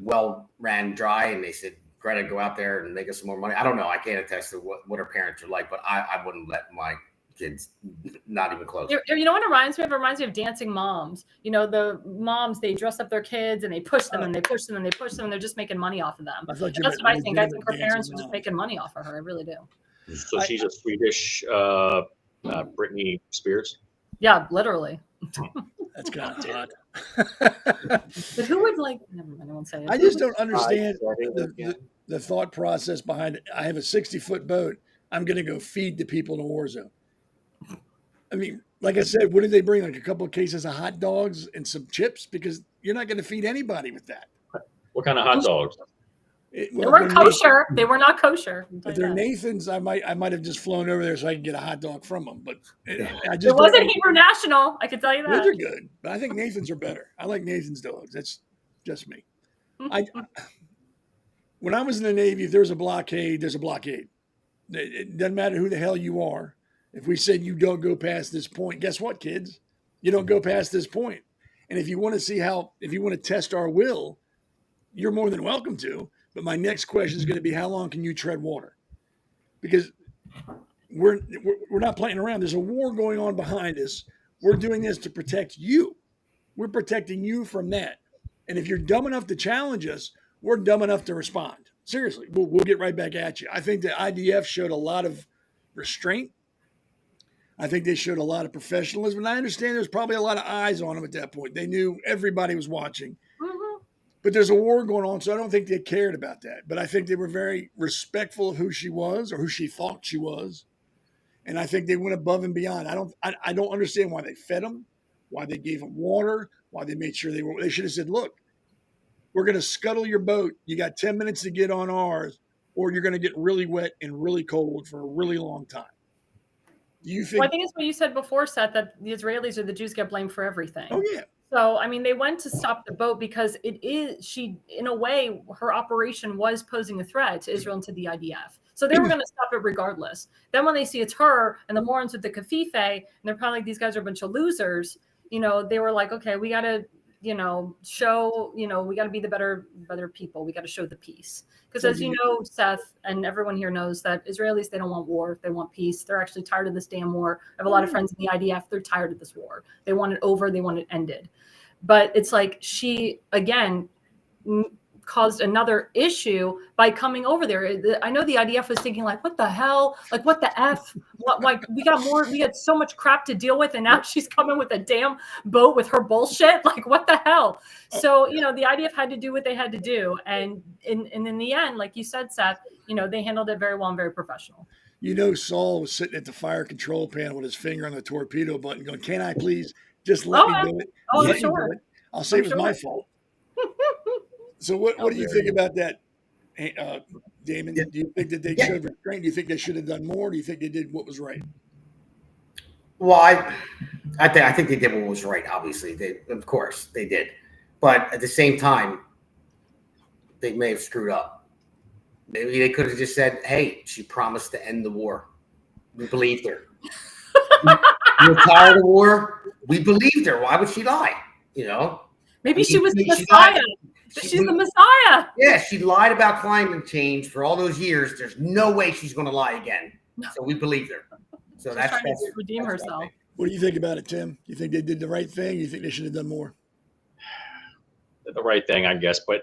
well ran dry, and they said, Greta, go out there and make us some more money. I don't know. I can't attest to what her parents are like, but I wouldn't let my kids, not even close. You know what it reminds me of? It reminds me of Dancing Moms. The moms, they dress up their kids and they push them and they push them and they push them, and they're just making money off of them. That's what I think. I think her parents were just making money off of her. I really do. So she's a Swedish Britney Spears? Yeah, literally. That's kind of odd. But who would never mind, I won't say it. I just don't understand the thought process behind it. I have a 60-foot boat. I'm going to go feed the people in a war zone. I mean, like I said, what did they bring? Like a couple of cases of hot dogs and some chips? Because you're not going to feed anybody with that. What kind of hot dogs? They weren't kosher. They were not kosher. If they're Nathan's, I might have just flown over there so I can get a hot dog from them. But it wasn't Hebrew National. I can tell you that. Those are good, but I think Nathan's are better. I like Nathan's dogs. That's just me. When I was in the Navy, if there's a blockade, there's a blockade. It doesn't matter who the hell you are. If we said you don't go past this point, guess what, kids? You don't go past this point. And if you want to see if you want to test our will, you're more than welcome to. But my next question is going to be, how long can you tread water? Because we're not playing around. There's a war going on behind us. We're doing this to protect you. We're protecting you from that. And if you're dumb enough to challenge us, we're dumb enough to respond. Seriously, we'll get right back at you. I think the IDF showed a lot of restraint. I think they showed a lot of professionalism. And I understand there's probably a lot of eyes on them at that point. They knew everybody was watching. But there's a war going on, so I don't think they cared about that. But I think they were very respectful of who she was or who she thought she was. And I think they went above and beyond. I don't understand why they fed them, why they gave them water, why they made sure they should have said, look, we're going to scuttle your boat. You got 10 minutes to get on ours, or you're going to get really wet and really cold for a really long time. Do you think? Well, I think it's what you said before, Seth, that the Israelis or the Jews get blamed for everything. Oh, yeah. So, I mean, they went to stop the boat because in a way, her operation was posing a threat to Israel and to the IDF. So they were going to stop it regardless. Then when they see it's her and the morons with the Kafife, and they're probably like, these guys are a bunch of losers, they were like, okay, we got to, show, we got to be the better people. We got to show the peace. Because So as you know, Seth, and everyone here knows that Israelis, they don't want war. They want peace. They're actually tired of this damn war. I have a lot of friends in the IDF. They're tired of this war. They want it over. They want it ended. But it's like she, again, caused another issue by coming over there. I know the IDF was thinking like, what the hell? Like, what the F? What, like, we got so much crap to deal with. And now she's coming with a damn boat with her bullshit. Like, what the hell? So, the IDF had to do what they had to do. And in the end, like you said, Seth, they handled it very well and very professional. Saul was sitting at the fire control panel with his finger on the torpedo button going, can I please just let me do it? Oh, I'm sure. I'll say it was my fault. So what do you think about that, Damon? Do you think that they showed restraint? Do you think they should have done more? Do you think they did what was right? Well, I think they did what was right. Obviously, of course they did, but at the same time, they may have screwed up. Maybe they could have just said, "Hey, she promised to end the war. We believed her. You're tired of war. We believed her. Why would she lie? Maybe she was the Messiah. She's the Messiah. Yeah, she lied about climate change for all those years. There's no way she's going to lie again. So we believed her. So she's trying to redeem herself. What do you think about it, Tim? You think they did the right thing? You think they should have done more? The right thing, I guess. But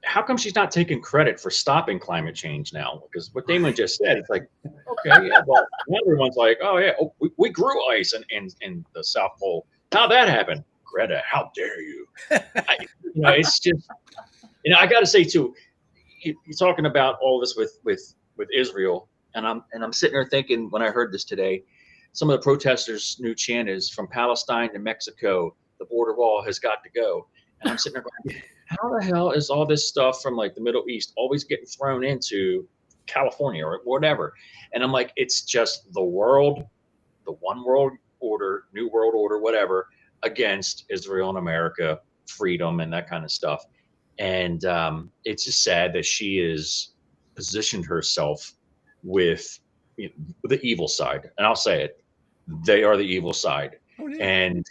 how come she's not taking credit for stopping climate change now? Because what Damon just said, it's like, okay, yeah, well, everyone's like, oh yeah, we grew ice in the South Pole. How that happened? Greta, how dare you? It's just, I got to say too, you're talking about all this with Israel, and I'm sitting there thinking when I heard this today, some of the protesters' new chant is from Palestine to Mexico, the border wall has got to go. And I'm sitting there going, how the hell is all this stuff from like the Middle East always getting thrown into California or whatever? And I'm like, it's just the world, the one world order, new world order, whatever, against Israel and America, freedom and that kind of stuff. And it's just sad that she has positioned herself with the evil side. And I'll say it, they are the evil side. Oh, yeah. And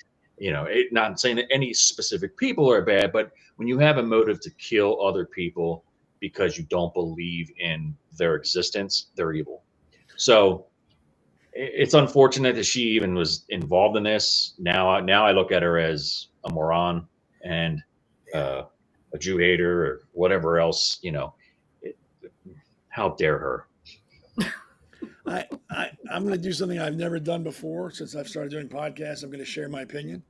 not saying that any specific people are bad, but when you have a motive to kill other people because you don't believe in their existence, they're evil. So it's unfortunate that she even was involved in this. Now I look at her as a moron and a Jew hater or whatever else. How dare her? I'm going to do something I've never done before since I've started doing podcasts. I'm going to share my opinion.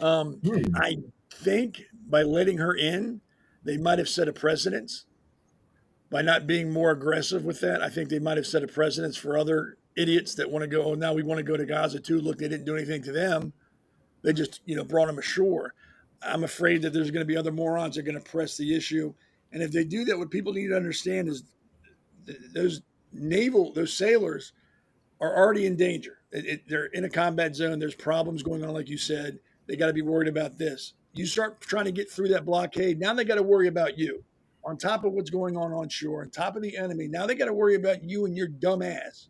I think by letting her in, they might have set a precedence. By not being more aggressive with that, I think they might have set a precedence for other idiots that want to go, oh, now we want to go to Gaza too. Look, they didn't do anything to them. They just, brought them ashore. I'm afraid that there's going to be other morons that are going to press the issue. And if they do that, what people need to understand is those sailors are already in danger. They're in a combat zone. There's problems going on, like you said. They got to be worried about this. You start trying to get through that blockade. Now they got to worry about you. On top of what's going on shore, on top of the enemy. Now they got to worry about you and your dumb ass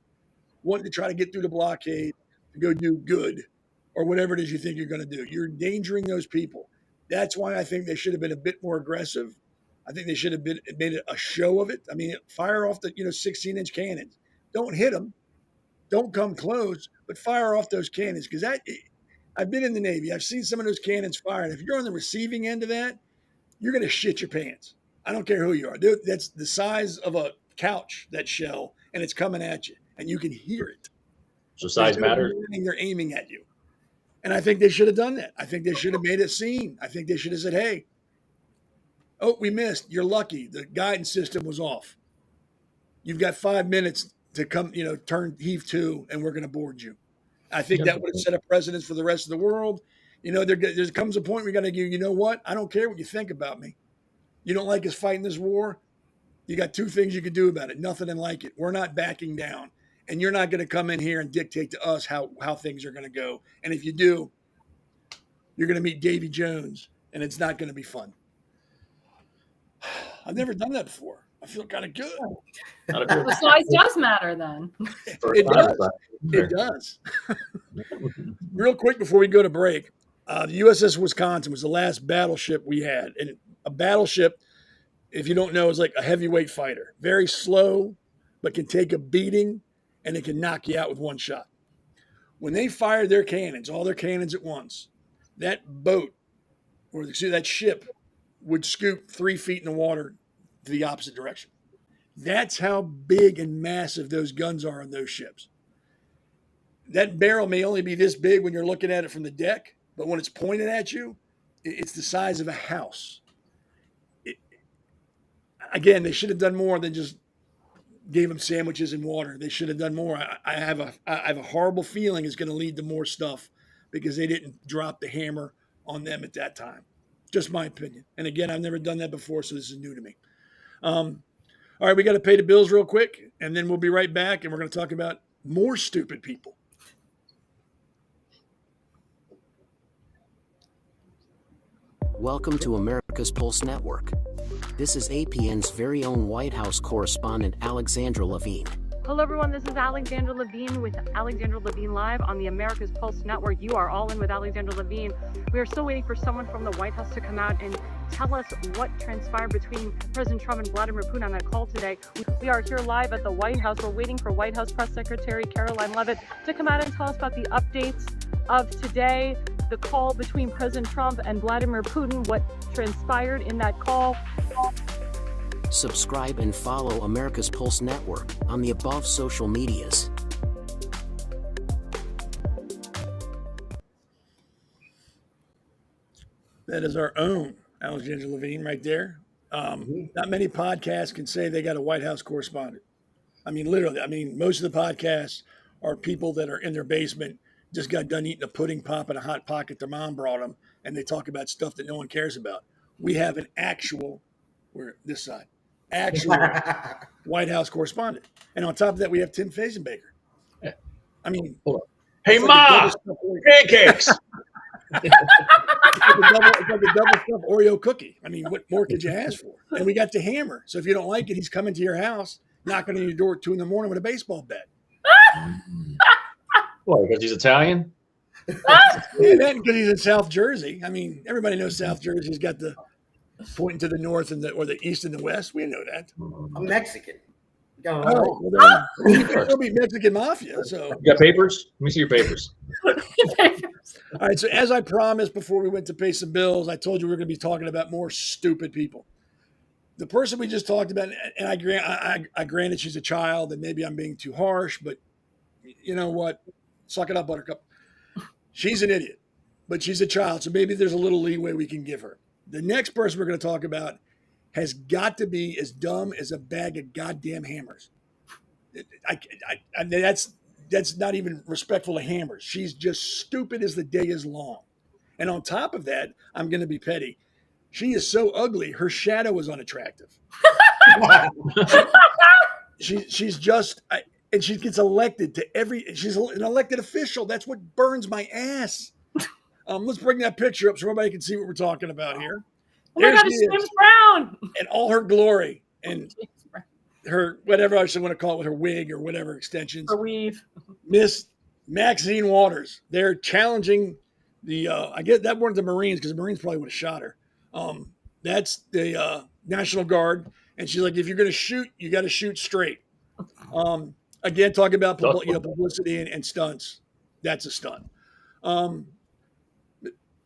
wanting to try to get through the blockade to go do good or whatever it is you think you're going to do. You're endangering those people. That's why I think they should have been a bit more aggressive. I think they should have made a show of it. I mean, fire off the 16-inch cannons. Don't hit them. Don't come close, but fire off those cannons. Because I've been in the Navy. I've seen some of those cannons fired. If you're on the receiving end of that, you're going to shit your pants. I don't care who you are. Dude, that's the size of a couch, that shell, and it's coming at you, and you can hear it. So size matters. They're aiming at you. And I think they should have done that. I think they should have made a scene. I think they should have said, hey, oh, we missed. You're lucky. The guidance system was off. You've got 5 minutes to come, turn heave to, and we're going to board you. I think that would have set a precedence for the rest of the world. There comes a point we got to go, you know what? I don't care what you think about me. You don't like us fighting this war? You got two things you can do about it. Nothing and like it. We're not backing down. And you're not going to come in here and dictate to us how things are going to go. And if you do, you're going to meet Davy Jones, and it's not going to be fun. I've never done that before. I feel kind of good. The size does matter then. It does. It does. Real quick before we go to break, The USS Wisconsin was the last battleship we had. And a battleship, if you don't know, is like a heavyweight fighter. Very slow, but can take a beating, and it can knock you out with one shot. When they fired their cannons, all their cannons at once, that boat, or that ship, would scoop 3 feet in the water to the opposite direction. That's how big and massive those guns are on those ships. That barrel may only be this big when you're looking at it from the deck, but when it's pointed at you, it's the size of a house. Again, they should have done more than just gave them sandwiches and water. They should have done more. I have a horrible feeling it's going to lead to more stuff because they didn't drop the hammer on them at that time. Just my opinion. And again, I've never done that before, so this is new to me. All right, we got to pay the bills real quick, and then we'll be right back, and we're going to talk about more stupid people. Welcome to America's Pulse Network. This is APN's very own White House correspondent, Alexandra Levine. Hello, everyone. This is Alexandra Levine with Alexandra Levine Live on the America's Pulse Network. You are all in with Alexandra Levine. We are still waiting for someone from the White House to come out and tell us what transpired between President Trump and Vladimir Putin on that call today. We are here live at the White House. We're waiting for White House Press Secretary Caroline Leavitt to come out and tell us about the updates of today, the call between President Trump and Vladimir Putin, what transpired in that call. Subscribe and follow America's Pulse Network on the above social medias. That is our own Alexandra Levine right there. Not many podcasts can say they got a White House correspondent. I mean, literally. I mean, most of the podcasts are people that are in their basement, just got done eating a pudding pop and a Hot Pocket their mom brought them, and they talk about stuff that no one cares about. We have an actual, we're this side, actual White House correspondent. And on top of that, we have Tim Fazenbaker. I mean, hey, Ma, pancakes. It's like a double stuffed Oreo cookie. I mean, what more could you ask for? And we got the hammer. So if you don't like it, he's coming to your house, knocking on your door at 2 a.m. with a baseball bat. Why, because he's Italian? Yeah, because he's in South Jersey. I mean, everybody knows South Jersey's got the pointing to the north and or the east and the west. We know that. I'm Mexican. All right, well, then, you can still be Mexican mafia. So You got papers? Let me see your papers. all right. So as I promised before we went to pay some bills, I told you we were going to be talking about more stupid people. The person we just talked about, and I granted she's a child, and maybe I'm being too harsh, but you know what? Suck it up, Buttercup. She's an idiot, but she's a child, so maybe there's a little leeway we can give her. The next person we're going to talk about has got to be as dumb as a bag of goddamn hammers. That's not even respectful to hammers. She's just stupid as the day is long. And on top of that, I'm going to be petty. She is so ugly, her shadow is unattractive. She's just, and she gets elected to she's an elected official. That's what burns my ass. Let's bring that picture up so everybody can see what we're talking about here. Oh my God, it's James Brown. And all her glory and her, whatever I should want to call it, with her wig or whatever extensions. Her weave. Miss Maxine Waters. They're challenging I get that weren't the Marines because the Marines probably would have shot her. That's the National Guard. And she's like, if you're going to shoot, you got to shoot straight. Again, talking about publicity and stunts. That's a stunt.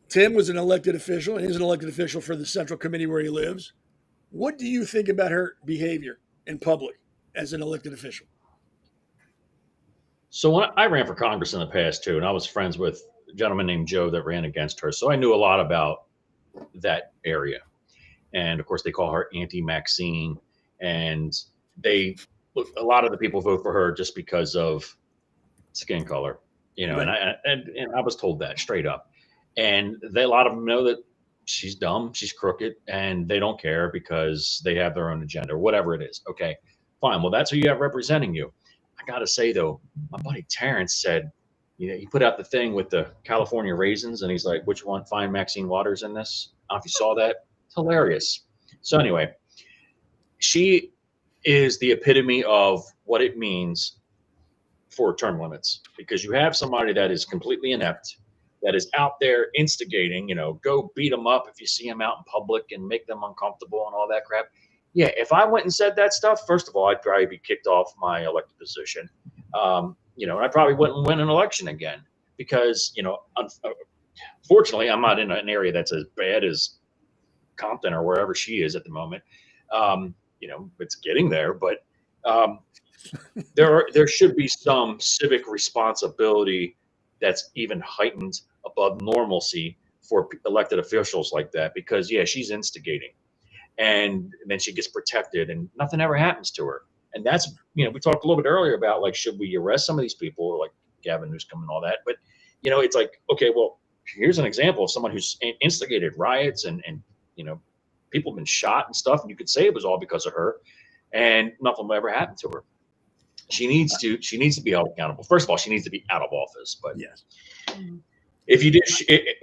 Tim was an elected official, and he's an elected official for the Central Committee where he lives. What do you think about her behavior in public as an elected official? So when I ran for Congress in the past too, and I was friends with a gentleman named Joe that ran against her. So I knew a lot about that area. And of course they call her Auntie Maxine. And a lot of the people vote for her just because of skin color, you know, right. and I was told that straight up. And a lot of them know that she's dumb, she's crooked, and they don't care because they have their own agenda or whatever it is. Okay, fine. Well, that's who you have representing you. I got to say, though, my buddy Terrence said, you know, he put out the thing with the California raisins, and he's like, which one? Find Maxine Waters in this. I don't know if you saw that. It's hilarious. So anyway, she is the epitome of what it means for term limits, because you have somebody that is completely inept, that is out there instigating, go beat them up if you see them out in public and make them uncomfortable and all that crap. Yeah, if I went and said that stuff, first of all, I'd probably be kicked off my elected position. And I probably wouldn't win an election again because, fortunately, I'm not in an area that's as bad as Compton or wherever she is at the moment. It's getting there, but there should be some civic responsibility that's even heightened above normalcy for elected officials like that, because she's instigating, and then she gets protected and nothing ever happens to her. And that's, we talked a little bit earlier about, like, should we arrest some of these people like Gavin Newsom and all that? But, it's like, okay, well, here's an example of someone who's instigated riots and people have been shot and stuff. And you could say it was all because of her, and nothing will ever happen to her. She needs to be held accountable. First of all, she needs to be out of office. But yes, if you did,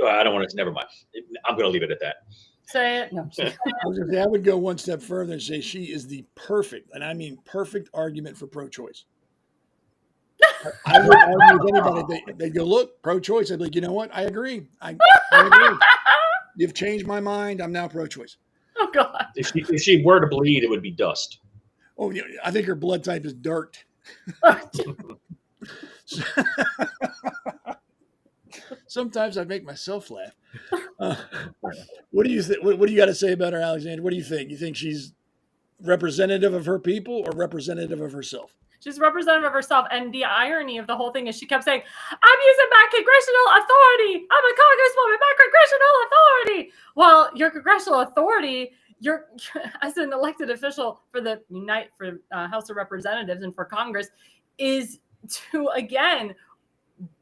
I don't want to. Never mind. I'm going to leave it at that. Say it. No. I would go one step further and say she is the perfect, and I mean perfect, argument for pro-choice. I would argue with anybody. They'd go, look, pro-choice. I'd be like, you know what? I agree. I agree. You've changed my mind. I'm now pro-choice. Oh God. If she were to bleed, it would be dust. Oh, yeah, I think her blood type is dirt. Sometimes I make myself laugh. What do you think? What do you got to say about her, Alexandra? What do you think? You think she's representative of her people or representative of herself? She's representative of herself. And the irony of the whole thing is she kept saying, I'm using my congressional authority. I'm a congresswoman, my congressional authority. Well, your congressional authority, you're as an elected official for the House of Representatives and for Congress, is to, again,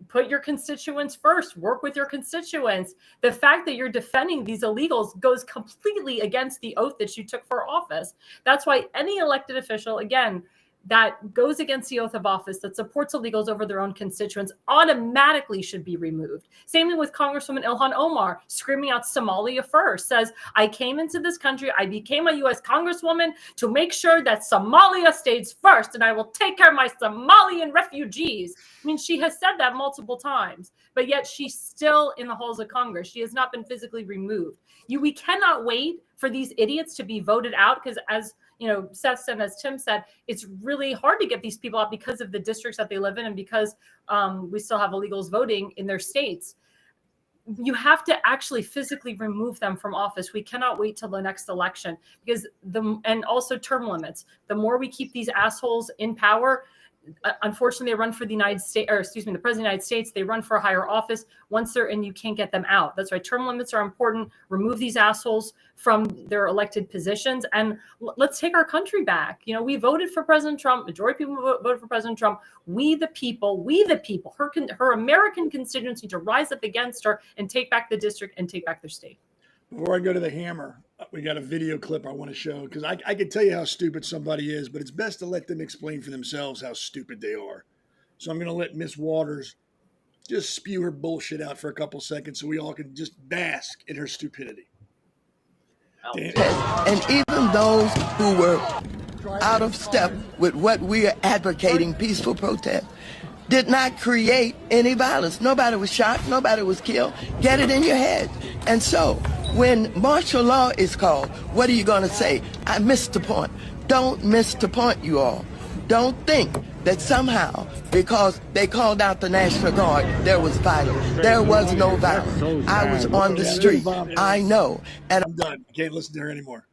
put your constituents first, work with your constituents. The fact that you're defending these illegals goes completely against the oath that you took for office. That's why any elected official, again, that goes against the oath of office, that supports illegals over their own constituents, automatically should be removed. Same thing with Congresswoman Ilhan Omar, screaming out Somalia first, says, I came into this country, I became a U.S. Congresswoman to make sure that Somalia stays first, and I will take care of my Somalian refugees. I mean, she has said that multiple times, but yet she's still in the halls of Congress. She has not been physically removed. We cannot wait for these idiots to be voted out, because as Seth said, as Tim said, it's really hard to get these people out because of the districts that they live in and because we still have illegals voting in their states. You have to actually physically remove them from office. We cannot wait till the next election, because and also term limits. The more we keep these assholes in power, unfortunately, they run for the the President of the United States, they run for a higher office. Once they're in, you can't get them out. That's why term limits are important. Remove these assholes from their elected positions, and let's take our country back. We voted for President Trump. Majority of people voted for President Trump. We the people, her American constituents need to rise up against her and take back the district and take back their state. Before I go to the hammer, we got a video clip I want to show, because I can tell you how stupid somebody is, but it's best to let them explain for themselves how stupid they are. So I'm going to let Miss Waters just spew her bullshit out for a couple seconds so we all can just bask in her stupidity. And even those who were out of step with what we are advocating, peaceful protest, did not create any violence. Nobody was shot, nobody was killed. Get it in your head. And so when martial law is called, what are you going to say? I missed the point. Don't miss the point, you all. Don't think that somehow, because they called out the National Guard, there was violence. There was no violence. I was on the street. I know. And I'm done. I can't listen to her anymore.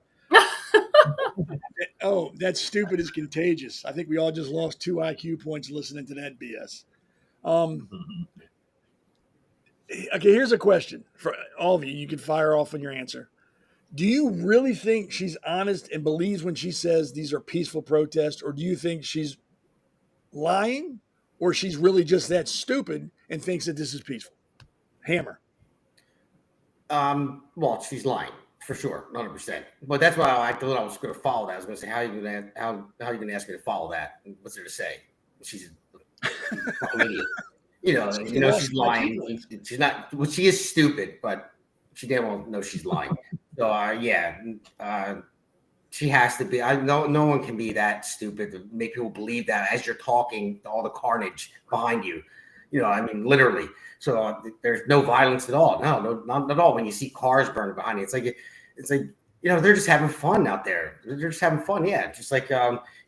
Oh, that stupid is contagious. I think we all just lost 2 IQ points listening to that BS. Okay, here's a question for all of you. You can fire off on your answer. Do you really think she's honest and believes when she says these are peaceful protests, or do you think she's lying, or she's really just that stupid and thinks that this is peaceful? Hammer. Well, she's lying for sure, 100%. But that's why I thought I was going to follow that. I was going to say, how are you going to ask me to follow that? What's there to say? She's a fucking idiot. She's lying. She's not. Well, she is stupid, but she damn well knows she's lying. So she has to be. No one can be that stupid to make people believe that as you're talking, all the carnage behind you. I mean, literally. So there's no violence at all. No, not at all. When you see cars burning behind you, it's like, they're just having fun out there. They're just having fun. Yeah. Just like,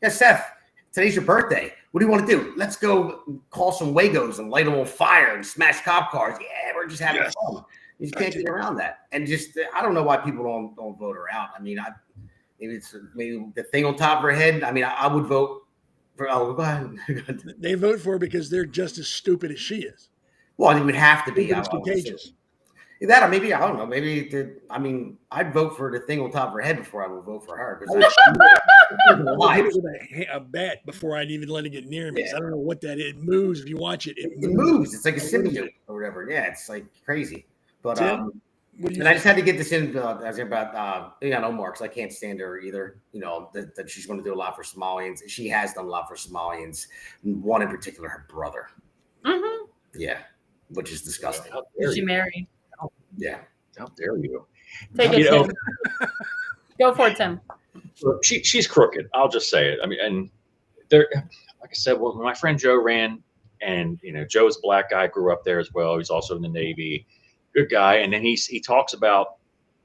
Seth, today's your birthday. What do you want to do? Let's go call some Wagos and light them on fire and smash cop cars. Yeah, we're just having fun. You just can't get around that. And just, I don't know why people don't vote her out. I mean, maybe it's the thing on top of her head. I mean, I would vote for. Oh, go ahead. They vote for her because they're just as stupid as she is. Well, it would have to be. It's contagious. That, or maybe, I don't know. Maybe I'd vote for the thing on top of her head before I would vote for her. I hit it with a bat before I'd even let it get near me. Yeah. I don't know what that is. It moves. If you watch it, it moves. It's like a symbiote or whatever. Yeah, it's like crazy. But and I just had to get this in as about Omar, because I can't stand her either. That she's going to do a lot for Somalians. She has done a lot for Somalians. One in particular, her brother. Mm-hmm. Yeah, which is disgusting. Is she married? Yeah. How dare you? Take it, Tim. Go for it, Tim. She's crooked. I'll just say it. I mean, and there, like I said, when my friend Joe ran, and Joe's a black guy, grew up there as well. He's also in the Navy. Good guy. And then he talks about,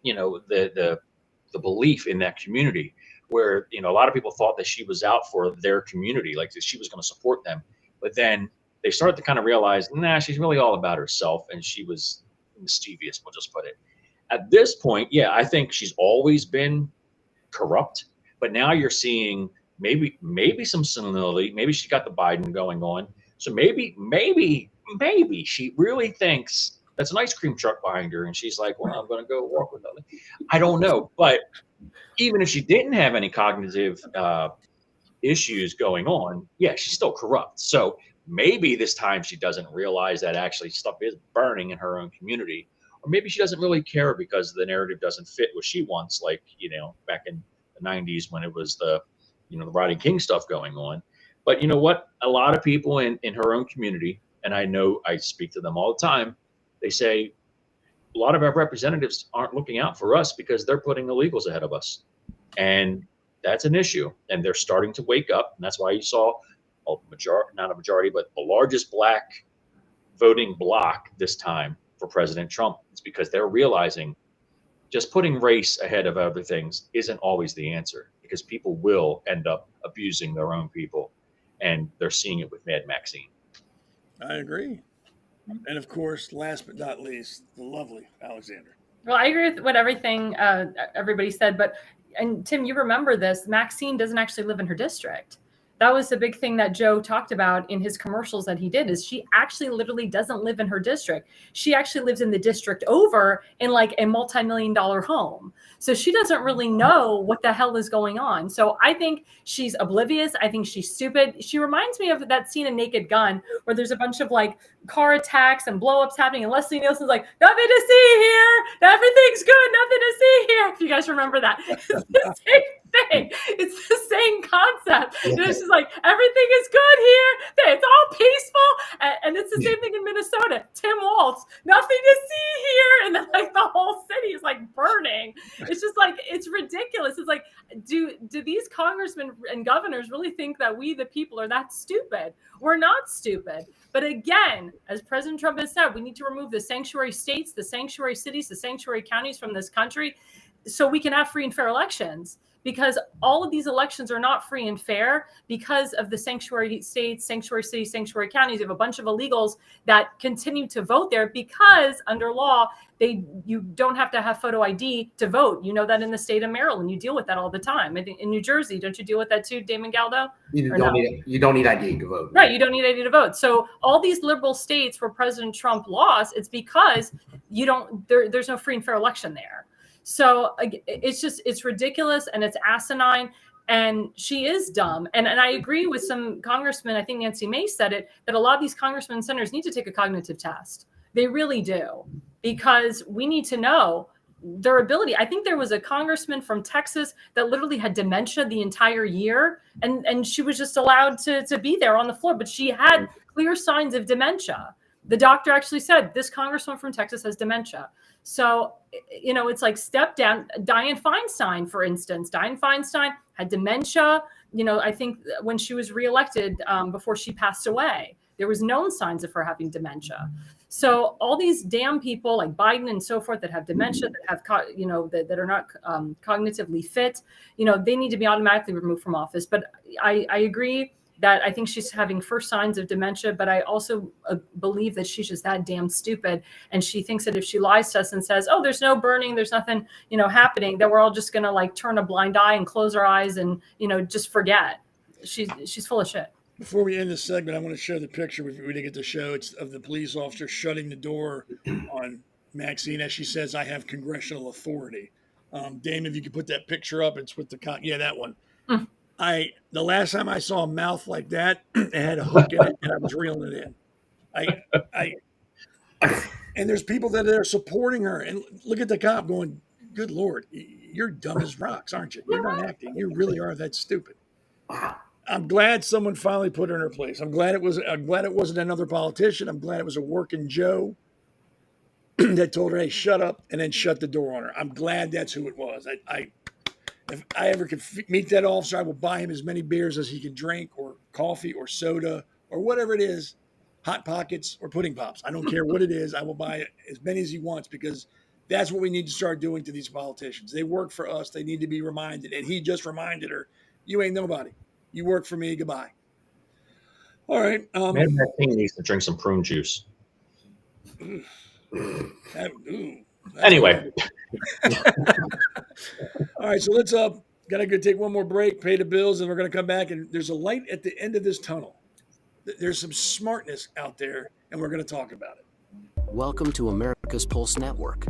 the belief in that community, where a lot of people thought that she was out for their community, like that she was going to support them. But then they started to kind of realize, she's really all about herself, and she was mischievous, we'll just put it. At this point, I think she's always been corrupt, but now you're seeing maybe some similarity. Maybe she got the Biden going on, so maybe she really thinks that's an ice cream truck behind her, and she's like, well, I'm going to go walk with them. I don't know, but even if she didn't have any cognitive issues going on, she's still corrupt. So maybe this time she doesn't realize that actually stuff is burning in her own community, or maybe she doesn't really care because the narrative doesn't fit what she wants, like back in the 90s when it was the the Rodney King stuff going on. But you know what, a lot of people in her own community, and I know I speak to them all the time, they say a lot of our representatives aren't looking out for us because they're putting illegals ahead of us, and that's an issue. And they're starting to wake up, and that's why you saw not a majority, but the largest black voting bloc this time for President Trump. It's because they're realizing just putting race ahead of other things isn't always the answer, because people will end up abusing their own people, and they're seeing it with Mad Maxine. I agree. And of course, last but not least, the lovely Alexandra. Well, I agree with everything everybody said, and Tim, you remember this, Maxine doesn't actually live in her district. That was the big thing that Joe talked about in his commercials that he did, is she actually literally doesn't live in her district. She actually lives in the district over in like a multi-million-dollar home. So she doesn't really know what the hell is going on. So I think she's oblivious. I think she's stupid. She reminds me of that scene in Naked Gun where there's a bunch of like car attacks and blow-ups happening, and Leslie Nielsen's like, nothing to see here. Everything's good. Nothing to see here. If you guys remember that. It's the same thing. It's the same concept. It's just like, everything is good here. It's all peaceful. And it's the same thing in Minnesota. Tim Walz, nothing to see here. And then like the whole city is like burning. It's just like, it's ridiculous. It's like, do these congressmen and governors really think that we, the people, are that stupid? We're not stupid. But again, as President Trump has said, we need to remove the sanctuary states, the sanctuary cities, the sanctuary counties from this country so we can have free and fair elections. Because all of these elections are not free and fair because of the sanctuary states, sanctuary cities, sanctuary counties. You have a bunch of illegals that continue to vote there because under law, you don't have to have photo ID to vote. You know that in the state of Maryland, you deal with that all the time. I think in New Jersey, don't you deal with that too, Damon Galdo? You don't need ID to vote. Right, you don't need ID to vote. So all these liberal states where President Trump lost, it's because there's no free and fair election there. So it's ridiculous, and it's asinine, and she is dumb. And I agree with some congressmen, I think Nancy Mace said it, that a lot of these congressmen and senators need to take a cognitive test. They really do, because we need to know their ability. I think there was a congressman from Texas that literally had dementia the entire year, and she was just allowed to be there on the floor, but she had clear signs of dementia. The doctor actually said, this congressman from Texas has dementia. So, it's like step down. Dianne Feinstein, for instance, Dianne Feinstein had dementia. I think when she was reelected before she passed away, There was known signs of her having dementia. So all these damn people like Biden and so forth that have dementia, that have, that are not cognitively fit, they need to be automatically removed from office. But I agree that I think she's having first signs of dementia, but I also believe that she's just that damn stupid. And she thinks that if she lies to us and says, oh, there's no burning, there's nothing, happening, that we're all just going to like turn a blind eye and close our eyes and, just forget. She's full of shit. Before we end this segment, I want to show the picture we didn't get to show. It's of the police officer shutting the door on Maxine as she says, I have congressional authority. Damon, if you could put that picture up, it's with the yeah, that one. The last time I saw a mouth like that, it had a hook in it, and I was reeling it in. And there's people that are supporting her, and look at the cop going, "Good Lord, you're dumb as rocks, aren't you? You're not acting. You really are that stupid." Wow. I'm glad someone finally put her in her place. I'm glad it wasn't another politician. I'm glad it was a working Joe that told her, "Hey, shut up," and then shut the door on her. I'm glad that's who it was. If I ever could meet that officer, I will buy him as many beers as he can drink, or coffee, or soda, or whatever it is, Hot Pockets or Pudding Pops. I don't care what it is. I will buy as many as he wants, because that's what we need to start doing to these politicians. They work for us. They need to be reminded. And he just reminded her, you ain't nobody. You work for me. Goodbye. All right. Maybe Maxine needs to drink some prune juice. Anyway. All right, so let's gotta go take one more break, pay the bills, and we're gonna come back, and there's a light at the end of this tunnel. There's some smartness out there, and we're gonna talk about it. Welcome to America's Pulse Network.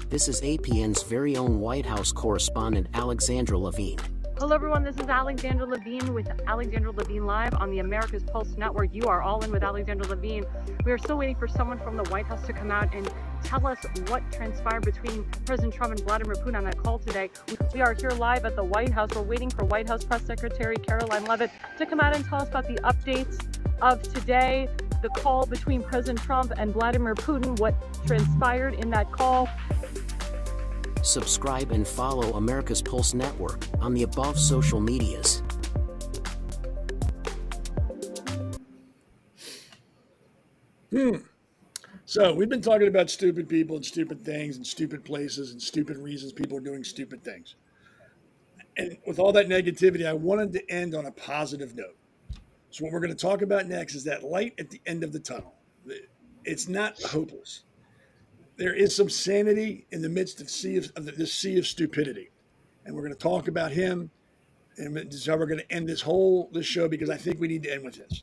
This is APN's very own White House correspondent, Alexandra Levine. Hello, everyone. This is Alexandra Levine with Alexandra Levine Live on the America's Pulse Network. You are all in with Alexandra Levine. We are still waiting for someone from the White House to come out and tell us what transpired between President Trump and Vladimir Putin on that call today. We are here live at the White House. We're waiting for White House Press Secretary Caroline Leavitt to come out and tell us about the updates of today, the call between President Trump and Vladimir Putin, what transpired in that call. Subscribe and follow America's Pulse Network on the above social medias. So we've been talking about stupid people and stupid things and stupid places and stupid reasons people are doing stupid things. And with all that negativity, I wanted to end on a positive note. So what we're going to talk about next is that light at the end of the tunnel. It's not hopeless. There is some sanity in the midst of this sea of stupidity. And we're going to talk about him, and this is how we're going to end this show, because I think we need to end with this.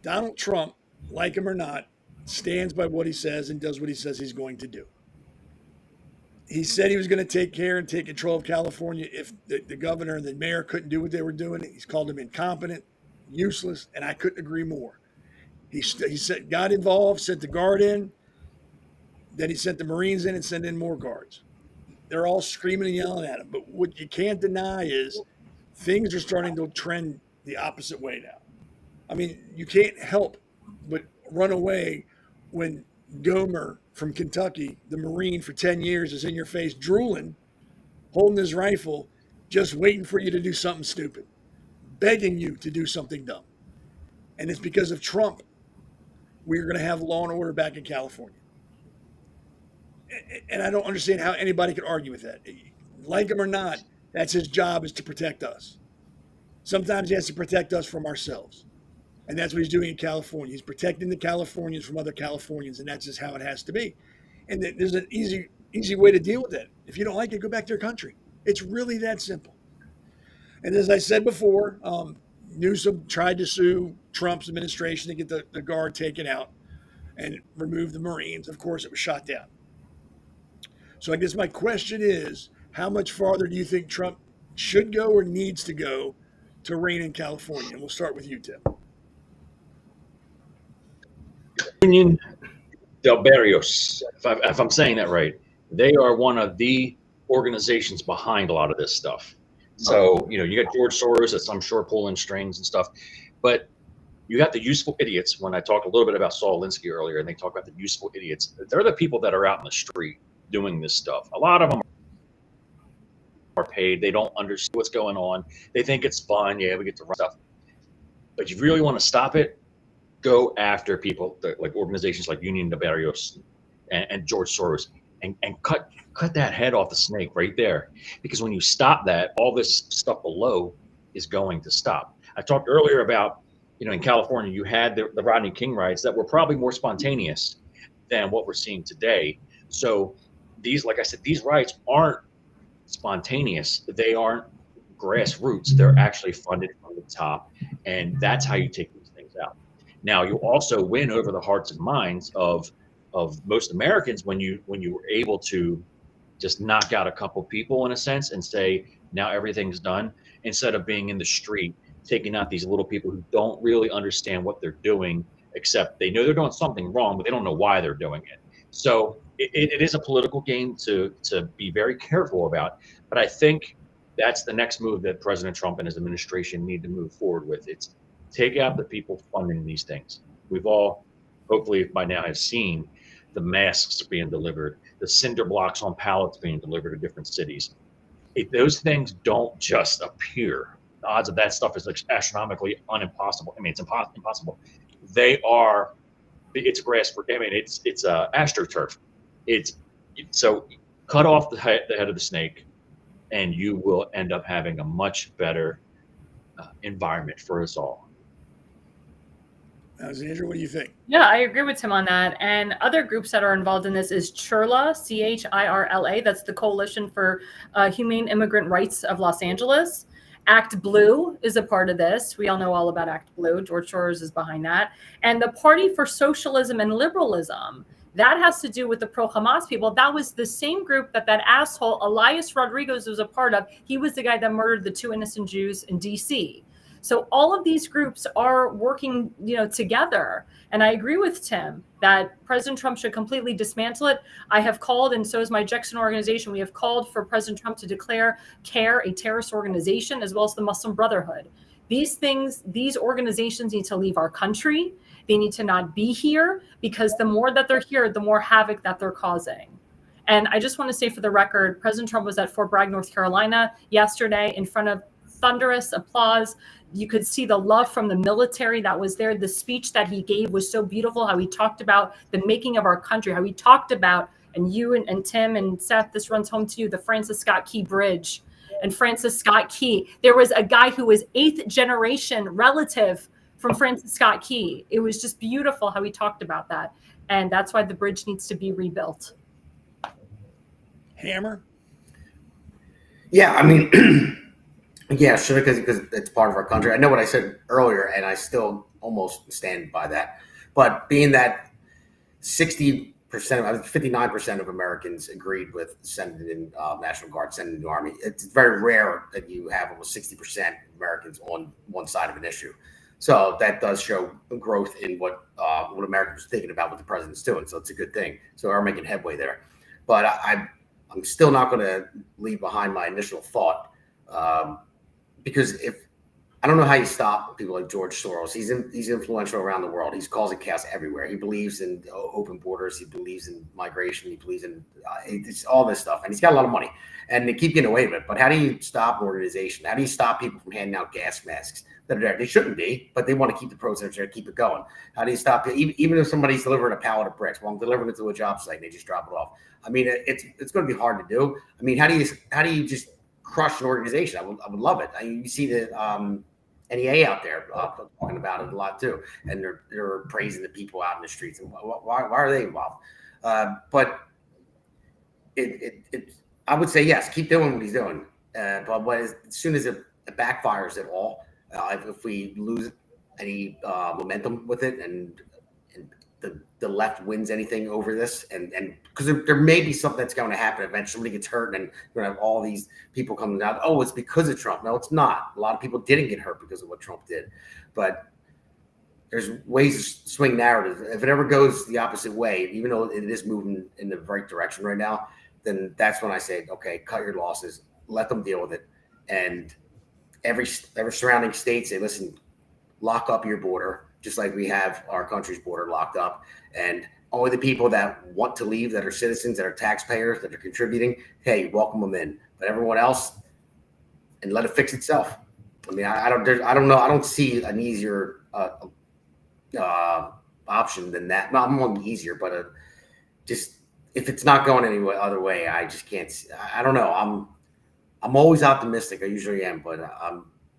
Donald Trump, like him or not, stands by what he says and does what he says he's going to do. He said he was going to take care and take control of California if the governor and the mayor couldn't do what they were doing. He's called them incompetent, useless, and I couldn't agree more. He got involved, sent the guard in. Then he sent the Marines in and sent in more guards. They're all screaming and yelling at him. But what you can't deny is things are starting to trend the opposite way now. I mean, you can't help but run away when Gomer from Kentucky, the Marine for 10 years, is in your face drooling, holding his rifle, just waiting for you to do something stupid, begging you to do something dumb. And it's because of Trump we're going to have law and order back in California. And I don't understand how anybody could argue with that. Like him or not, that's his job, is to protect us. Sometimes he has to protect us from ourselves. And that's what he's doing in California. He's protecting the Californians from other Californians, and that's just how it has to be. And there's an easy way to deal with that. If you don't like it, go back to your country. It's really that simple. And as I said before, Newsom tried to sue Trump's administration to get the guard taken out and remove the Marines. Of course, it was shot down. So I guess my question is, how much farther do you think Trump should go or needs to go to reign in California? And we'll start with you, Tim. Union del Barrios, if I'm saying that right, they are one of the organizations behind a lot of this stuff. So, you got George Soros that's, I'm sure, pulling strings and stuff. But you got the useful idiots. When I talked a little bit about Saul Alinsky earlier, and they talk about the useful idiots, they're the people that are out in the street doing this stuff. A lot of them are paid. They don't understand what's going on. They think it's fun. Yeah, we get to run stuff. But you really want to stop it, go after people like organizations like Union de Barrios and George Soros and cut that head off the snake right there. Because when you stop that, all this stuff below is going to stop. I talked earlier about, in California, you had the Rodney King riots that were probably more spontaneous than what we're seeing today. So these, like I said, these riots aren't spontaneous. They aren't grassroots. They're actually funded from the top. And that's how you take these things out. Now, you also win over the hearts and minds of most Americans when you were able to just knock out a couple people in a sense and say, now everything's done, instead of being in the street, taking out these little people who don't really understand what they're doing, except they know they're doing something wrong, but they don't know why they're doing it. So it is a political game to be very careful about. But I think that's the next move that President Trump and his administration need to move forward with. It's take out the people funding these things. We've all, hopefully by now, have seen the masks being delivered, the cinder blocks on pallets being delivered to different cities. If those things don't just appear, the odds of that stuff is astronomically impossible. I mean, it's impossible. It's grass for. I mean, it's astroturf. So cut off the head of the snake, and you will end up having a much better environment for us all. Alexandra, what do you think? Yeah, I agree with Tim on that. And other groups that are involved in this is CHIRLA, CHIRLA. That's the Coalition for Humane Immigrant Rights of Los Angeles. Act Blue is a part of this. We all know all about Act Blue. George Soros is behind that. And the Party for Socialism and Liberalism, that has to do with the pro-Hamas people. That was the same group that asshole Elias Rodriguez was a part of. He was the guy that murdered the 2 innocent Jews in D.C. So all of these groups are working, together. And I agree with Tim that President Trump should completely dismantle it. I have called, and so is my Jackson organization, we have called for President Trump to declare CARE a terrorist organization, as well as the Muslim Brotherhood. These organizations need to leave our country. They need to not be here, because the more that they're here, the more havoc that they're causing. And I just want to say for the record, President Trump was at Fort Bragg, North Carolina yesterday in front of thunderous applause. You could see the love from the military that was there. The speech that he gave was so beautiful, how he talked about the making of our country, how he talked about, and you and Tim and Seth, this runs home to you, the Francis Scott Key Bridge. And Francis Scott Key, there was a guy who was 8th generation relative from Francis Scott Key. It was just beautiful how he talked about that. And that's why the bridge needs to be rebuilt. Hammer? Yeah, I mean, yeah, sure, because it's part of our country. I know what I said earlier, and I still almost stand by that. But being that 59% of Americans agreed with sending in National Guard, sending in the Army, it's very rare that you have almost 60% of Americans on one side of an issue. So that does show growth in what Americans are thinking about what the president's doing. So it's a good thing. So we're making headway there. But I'm still not going to leave behind my initial thought. Because I don't know how you stop people like George Soros. He's influential around the world. He's causing chaos everywhere. He believes in open borders. He believes in migration. He believes in all this stuff. And he's got a lot of money. And they keep getting away with it. But how do you stop an organization? How do you stop people from handing out gas masks that are there? They shouldn't be, but they want to keep the protests there, keep it going. How do you stop it? Even if somebody's delivering a pallet of bricks, well, I'm delivering it to a job site and they just drop it off. I mean, it's going to be hard to do. I mean, how do you just crush an organization? I would love it. You see the NEA out there talking about it a lot too, and they're praising the people out in the streets. And why are they involved? But I would say yes, keep doing what he's doing. But as soon as it backfires at all, if we lose any momentum with it, and the left wins anything over this, and because there may be something that's going to happen eventually, somebody gets hurt, and we're going to have all these people coming out. Oh, it's because of Trump. No, it's not. A lot of people didn't get hurt because of what Trump did, but there's ways to swing narratives. If it ever goes the opposite way, even though it is moving in the right direction right now, then that's when I say, okay, cut your losses, let them deal with it, and every surrounding state say, listen, lock up your border, just like we have our country's border locked up. And only the people that want to leave, that are citizens, that are taxpayers, that are contributing, hey, welcome them in. But everyone else, and let it fix itself. I mean, I don't know. I don't see an easier option than that. No, I'm more easier, but just if it's not going any other way, I just can't. I don't know. I'm always optimistic. I usually am, but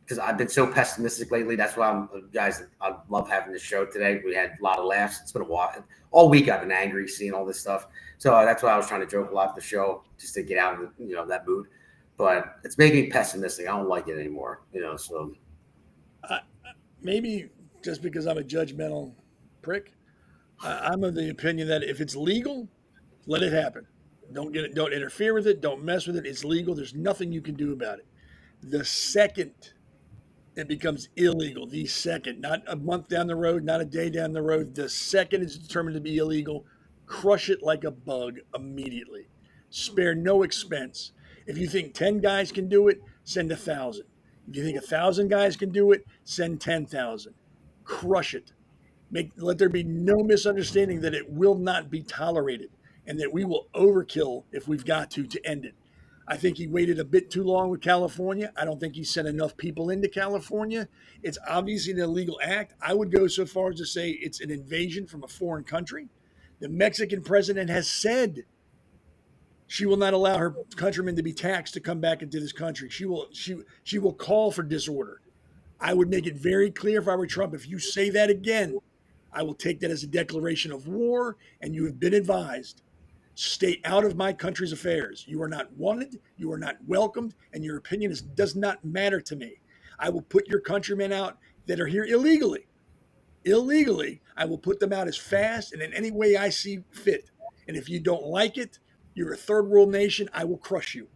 because I've been so pessimistic lately. That's why guys. I love having this show today. We had a lot of laughs. It's been a while. All week I've been angry seeing all this stuff. So that's why I was trying to joke a lot the show just to get out of that mood. But it's making me pessimistic. I don't like it anymore. So maybe just because I'm a judgmental prick, I'm of the opinion that if it's legal, let it happen. Don't interfere with it. Don't mess with it. It's legal. There's nothing you can do about it. The second it becomes illegal, the second, not a month down the road, not a day down the road, the second it's determined to be illegal, crush it like a bug immediately. Spare no expense. If you think 10 guys can do it, send 1,000. If you think 1,000 guys can do it, send 10,000. Crush it. Let there be no misunderstanding that it will not be tolerated and that we will overkill if we've got to end it. I think he waited a bit too long with California. I don't think he sent enough people into California. It's obviously an illegal act. I would go so far as to say it's an invasion from a foreign country. The Mexican president has said she will not allow her countrymen to be taxed to come back into this country. She will call for disorder. I would make it very clear if I were Trump, if you say that again, I will take that as a declaration of war, and you have been advised. Stay out of my country's affairs. You are not wanted, you are not welcomed, and your opinion does not matter to me. I will put your countrymen out that are here illegally. Illegally, I will put them out as fast and in any way I see fit. And if you don't like it, you're a third world nation, I will crush you.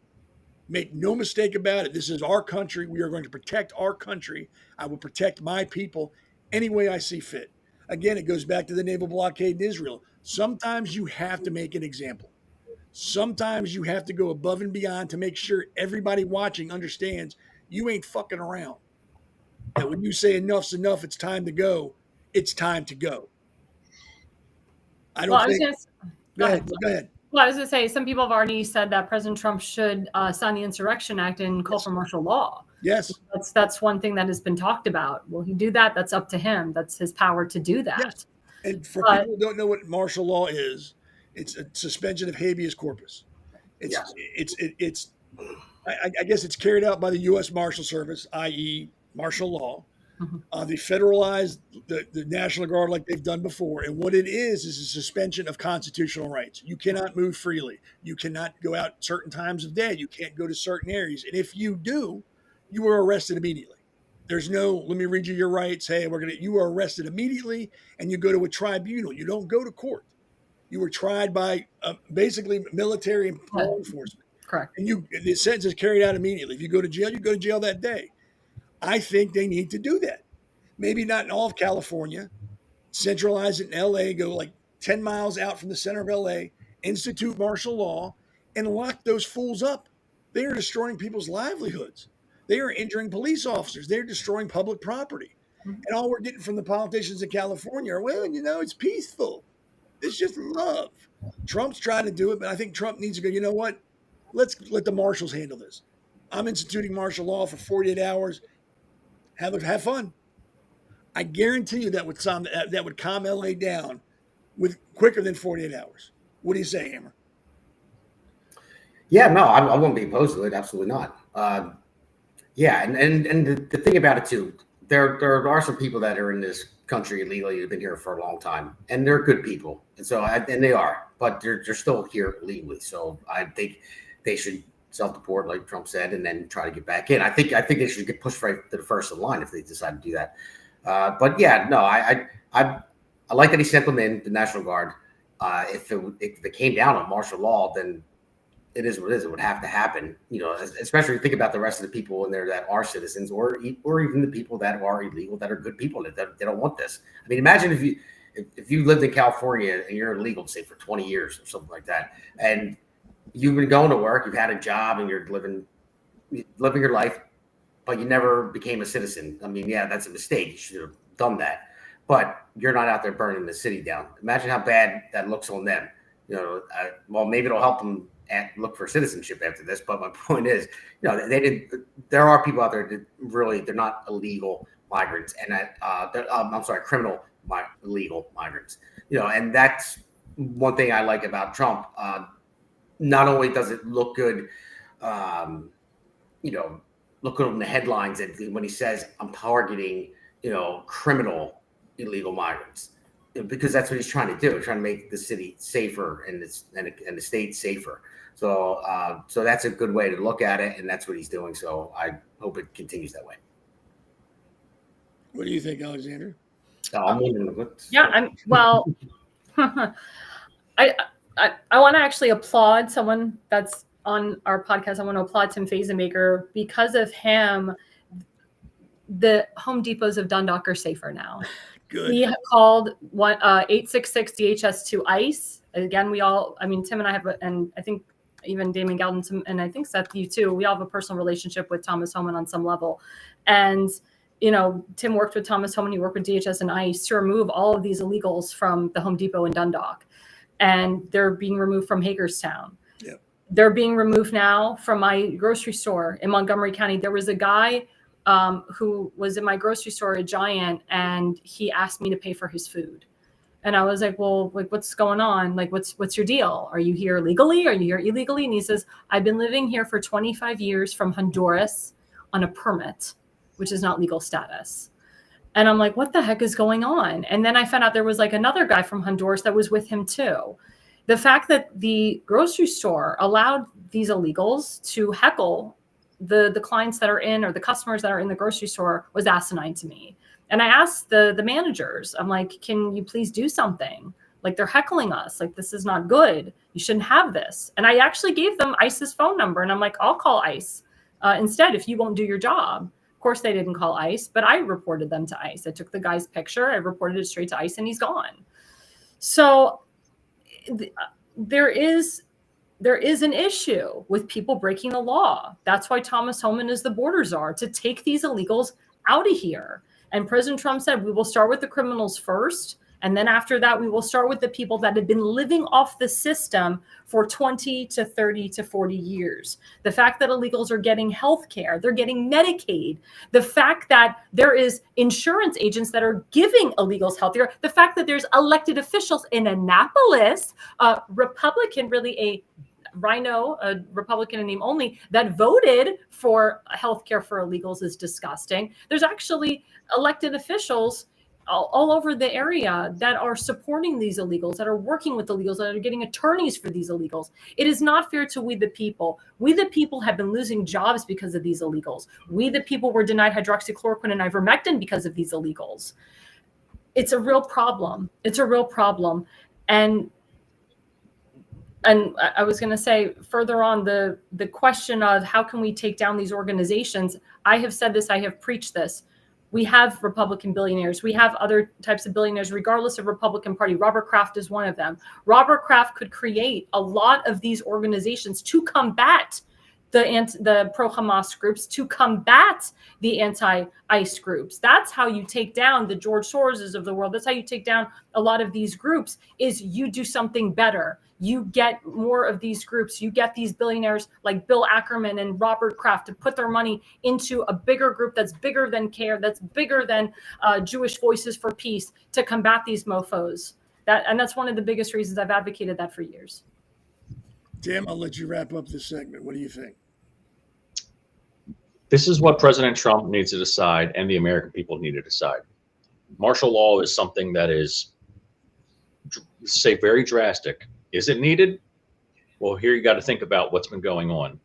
Make no mistake about it. This is our country. We are going to protect our country. I will protect my people any way I see fit. Again, it goes back to the naval blockade in Israel. Sometimes you have to make an example. Sometimes you have to go above and beyond to make sure everybody watching understands you ain't fucking around. That when you say enough's enough, it's time to go, it's time to go. I don't think. Go ahead. Well, I was going to say, some people have already said that President Trump should sign the Insurrection Act and call for martial law. Yes. That's one thing that has been talked about. Will he do that? That's up to him. That's his power to do that. Yes. And for people who don't know what martial law is, it's a suspension of habeas corpus. I guess it's carried out by the U.S. Marshal Service, i.e. martial law. Mm-hmm. They federalize the National Guard like they've done before. And what it is a suspension of constitutional rights. You cannot move freely. You cannot go out certain times of day. You can't go to certain areas. And if you do, you are arrested immediately. There's no, let me read you your rights. Hey, you are arrested immediately and you go to a tribunal. You don't go to court. You were tried by basically military and law enforcement. Correct. And the sentence is carried out immediately. If you go to jail, you go to jail that day. I think they need to do that. Maybe not in all of California. Centralize it in LA, go like 10 miles out from the center of LA, institute martial law, and lock those fools up. They are destroying people's livelihoods. They are injuring police officers. They're destroying public property. Mm-hmm. And all we're getting from the politicians in California are, well, it's peaceful. It's just love. Trump's trying to do it, but I think Trump needs to go, you know what? Let's let the marshals handle this. I'm instituting martial law for 48 hours. Have fun. I guarantee you that would calm LA down with quicker than 48 hours. What do you say, Hammer? Yeah, no, I wouldn't be opposed to it. Absolutely not. And the thing about it too, there are some people that are in this country illegally who've been here for a long time, and they're good people, and they are, but they're still here illegally. So I think they should self-deport, like Trump said, and then try to get back in. I think they should get pushed right to the first of the line if they decide to do that. But yeah, no, I like that he sent them in, the National Guard. If it came down on martial law, then it is what it is. It would have to happen, especially think about the rest of the people in there that are citizens, or even the people that are illegal, that are good people that they don't want this. I mean, imagine if you lived in California and you're illegal, say for 20 years or something like that, and you've been going to work, you've had a job, and you're living your life, but you never became a citizen. I mean, yeah, that's a mistake. You should have done that. But you're not out there burning the city down. Imagine how bad that looks on them. Well, maybe it'll help them look for citizenship after this. But my point is, there are people out there that really, they're not illegal migrants, and criminal illegal migrants. And that's one thing I like about Trump. Not only does it look good, look good in the headlines when he says I'm targeting, criminal illegal migrants, because that's what he's trying to do, trying to make the city safer and the state safer. So that's a good way to look at it, and that's what he's doing. So I hope it continues that way. What do you think, Alexandra? Well, I want to actually applaud someone that's on our podcast. I want to applaud Tim Fazenmaker. Because of him, the Home Depots of Dundalk are safer now. Good. He called 866 DHS to ICE. Again, Tim and I have, and I think even Damon Galden, and I think Seth, you too, we all have a personal relationship with Thomas Homan on some level. And Tim worked with Thomas Homan, he worked with DHS and ICE to remove all of these illegals from the Home Depot in Dundalk. And they're being removed from Hagerstown. Yep. They're being removed now from my grocery store in Montgomery County. There was a guy who was in my grocery store, a Giant, and he asked me to pay for his food. And I was like, well, what's going on? What's your deal? Are you here legally? Are you here illegally? And he says, I've been living here for 25 years from Honduras on a permit, which is not legal status. And I'm like, what the heck is going on? And then I found out there was another guy from Honduras that was with him too. The fact that the grocery store allowed these illegals to heckle the clients that are in, or the customers that are in the grocery store, was asinine to me. And I asked the managers, I'm like, can you please do something? They're heckling us. This is not good. You shouldn't have this. And I actually gave them ICE's phone number. And I'm like, I'll call ICE instead if you won't do your job. Of course, they didn't call ICE, but I reported them to ICE. I took the guy's picture. I reported it straight to ICE, and he's gone. So there is an issue with people breaking the law. That's why Thomas Homan is the border czar, to take these illegals out of here. And President Trump said, we will start with the criminals first. And then after that, we will start with the people that have been living off the system for 20 to 30 to 40 years. The fact that illegals are getting health care, they're getting Medicaid, the fact that there is insurance agents that are giving illegals health care, the fact that there's elected officials in Annapolis, Republican, really a Republican in name only, that voted for health care for illegals is disgusting. There's actually elected officials all over the area that are supporting these illegals, that are working with illegals, that are getting attorneys for these illegals. It is not fair to we the people. We the people have been losing jobs because of these illegals. We the people were denied hydroxychloroquine and ivermectin because of these illegals. It's a real problem. It's a real problem. And I was going to say further on the question of how can we take down these organizations. I have said this, I have preached this. We have Republican billionaires. We have other types of billionaires, regardless of Republican Party. Robert Kraft is one of them. Robert Kraft could create a lot of these organizations to combat the pro-Hamas groups, to combat the anti-ICE groups. That's how you take down the George Soroses of the world. That's how you take down a lot of these groups, is you do something better. You get more of these groups. You get these billionaires like Bill Ackerman and Robert Kraft to put their money into a bigger group that's bigger than CARE, that's bigger than Jewish Voices for Peace, to combat these mofos. And that's one of the biggest reasons I've advocated that for years. Tim, I'll let you wrap up this segment. What do you think? This is what President Trump needs to decide, and the American people need to decide. Martial law is something that is, say, very drastic. Is it needed? Well, here you got to think about what's been going on.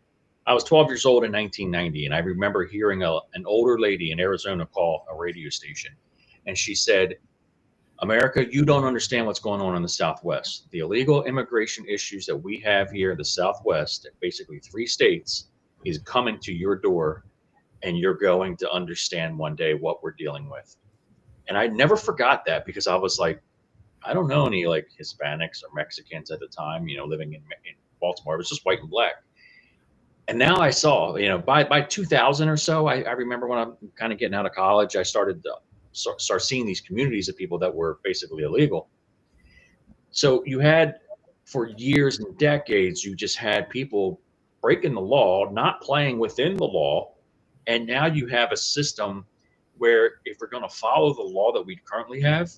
I was 12 years old in 1990, and I remember hearing an older lady in Arizona call a radio station, and she said, America, you don't understand what's going on in the Southwest. The illegal immigration issues that we have here in the Southwest, basically 3 states, is coming to your door, and you're going to understand one day what we're dealing with. And I never forgot that, because I was like, I don't know any Hispanics or Mexicans at the time, living in Baltimore. It was just white and black. And now I saw, by 2000 or so, I remember when I'm kind of getting out of college, I started to start seeing these communities of people that were basically illegal. So you had, for years and decades, you just had people breaking the law, not playing within the law. And now you have a system where, if we're going to follow the law that we currently have,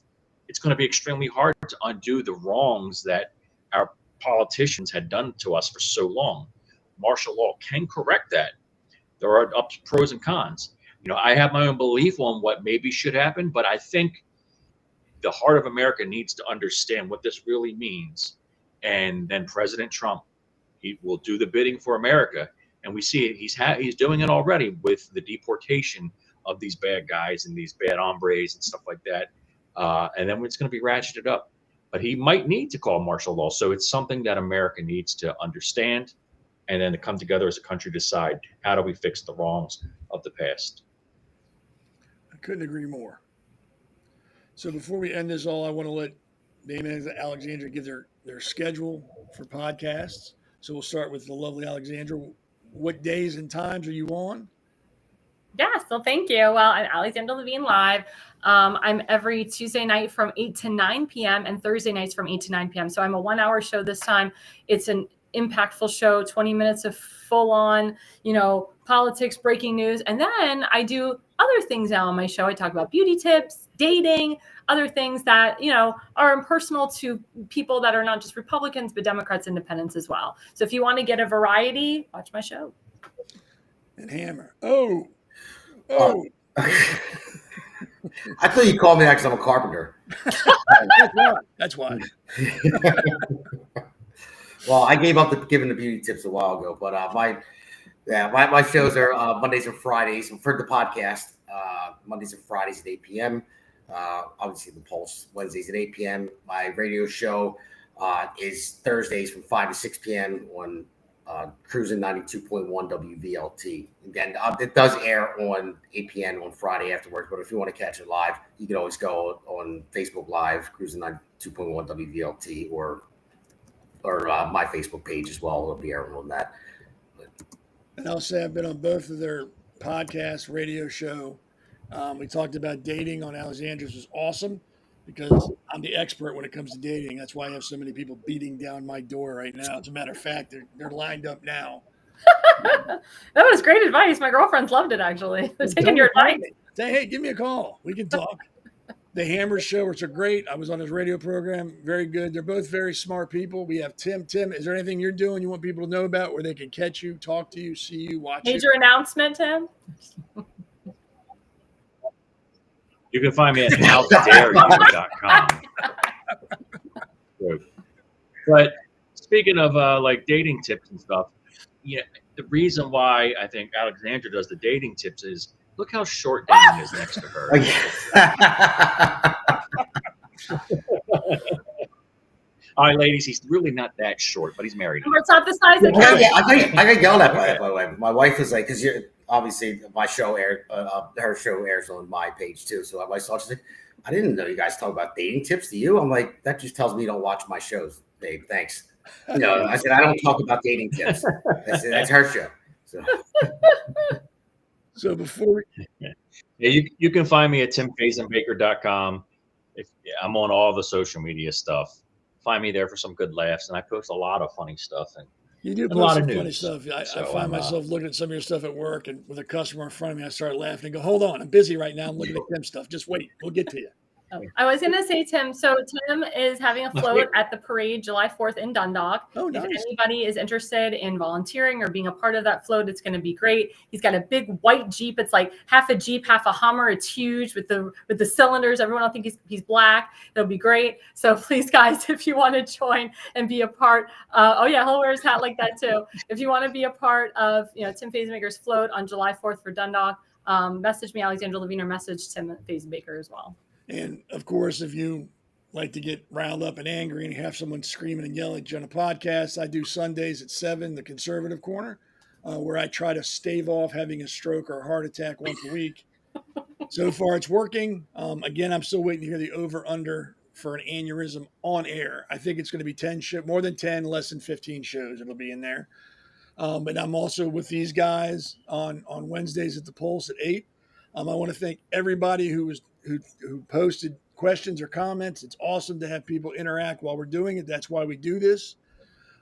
it's going to be extremely hard to undo the wrongs that our politicians had done to us for so long. Martial law can correct that. There are pros and cons. I have my own belief on what maybe should happen, but I think the heart of America needs to understand what this really means. And then President Trump, he will do the bidding for America. And we see it. He's doing it already with the deportation of these bad guys and these bad hombres and stuff like that. And then it's going to be ratcheted up. But he might need to call martial law. So it's something that America needs to understand, and then to come together as a country, decide how do we fix the wrongs of the past. I couldn't agree more. So before we end this all, I want to let Damon and Alexandra give their schedule for podcasts. So we'll start with the lovely Alexandra. What days and times are you on? Yeah, so thank you. Well, I'm Alexandra Levine Live. I'm every Tuesday night from 8 to 9 p.m. and Thursday nights from 8 to 9 p.m. So I'm a 1-hour show this time. It's an impactful show, 20 minutes of full on, politics, breaking news. And then I do other things now on my show. I talk about beauty tips, dating, other things that, are personal to people that are not just Republicans, but Democrats, independents as well. So if you want to get a variety, watch my show. And Hammer. Oh. I thought you called me that because I'm a carpenter. That's why. Well, I gave up giving the beauty tips a while ago, but my shows are Mondays and Fridays for the podcast. Mondays and Fridays at 8 p.m. Obviously, the Pulse Wednesdays at 8 p.m. My radio show is Thursdays from 5 to 6 p.m. on Cruising 92.1 WVLT. Again, it does air on APN on Friday afterwards, but if you want to catch it live, you can always go on Facebook Live, Cruising 92.1 WVLT, or my Facebook page as well. It'll be airing on that. And I'll say I've been on both of their podcast, radio show. We talked about dating on Alexandra's, was awesome because I'm the expert when it comes to dating. That's why I have so many people beating down my door right now. As a matter of fact, they're lined up now. That was great advice. My girlfriends loved it, actually. They're taking your advice. Say, hey, give me a call. We can talk. The Hammer Show, which are great. I was on his radio program. Very good. They're both very smart people. We have Tim. Tim, is there anything you're doing you want people to know about where they can catch you, talk to you, see you, watch you? Major announcement, Tim? You can find me at howdareyou.com. But speaking of dating tips and stuff, the reason why I think Alexandra does the dating tips is look how short Damon is next to her. All right, ladies, he's really not that short, but he's married. It's not the size of I got yelled at by my wife. My wife was like, because obviously my show aired, her show airs on my page too. So I saw, she's like, I didn't know you guys talk about dating tips to you. I'm like, that just tells me you don't watch my shows, babe. Thanks. I said, I don't talk about dating tips. That's her show. So before you can find me at timfazenbaker.com. I'm on all the social media stuff. Find me there for some good laughs, and I post a lot of funny stuff and you do a post lot some of funny news. stuff. I find myself looking at some of your stuff at work, and with a customer in front of me, I start laughing and go, "Hold on, I'm busy right now. I'm looking at Tim's stuff. Just wait, we'll get to you." I was going to say, Tim, so Tim is having a float at the parade July 4th in Dundalk. Oh, nice. If anybody is interested in volunteering or being a part of that float, it's going to be great. He's got a big white Jeep. It's like half a Jeep, half a Hummer. It's huge with the cylinders. Everyone will think he's black. It'll be great. So please, guys, if you want to join and be a part, he'll wear his hat like that too. If you want to be a part of Tim Fazenbaker's float on July 4th for Dundalk, message me, Alexandra Levine, or message Tim Fazenbaker as well. And of course, if you like to get riled up and angry and have someone screaming and yelling at you on a podcast, I do Sundays at 7, the Conservative Corner, where I try to stave off having a stroke or a heart attack once a week. So far, it's working. Again, I'm still waiting to hear the over-under for an aneurysm on air. I think it's going to be 10 more than 10, less than 15 shows. It'll be in there. But I'm also with these guys on Wednesdays at the Pulse at 8. I want to thank everybody who posted questions or comments. It's awesome to have people interact while we're doing it. That's why we do this.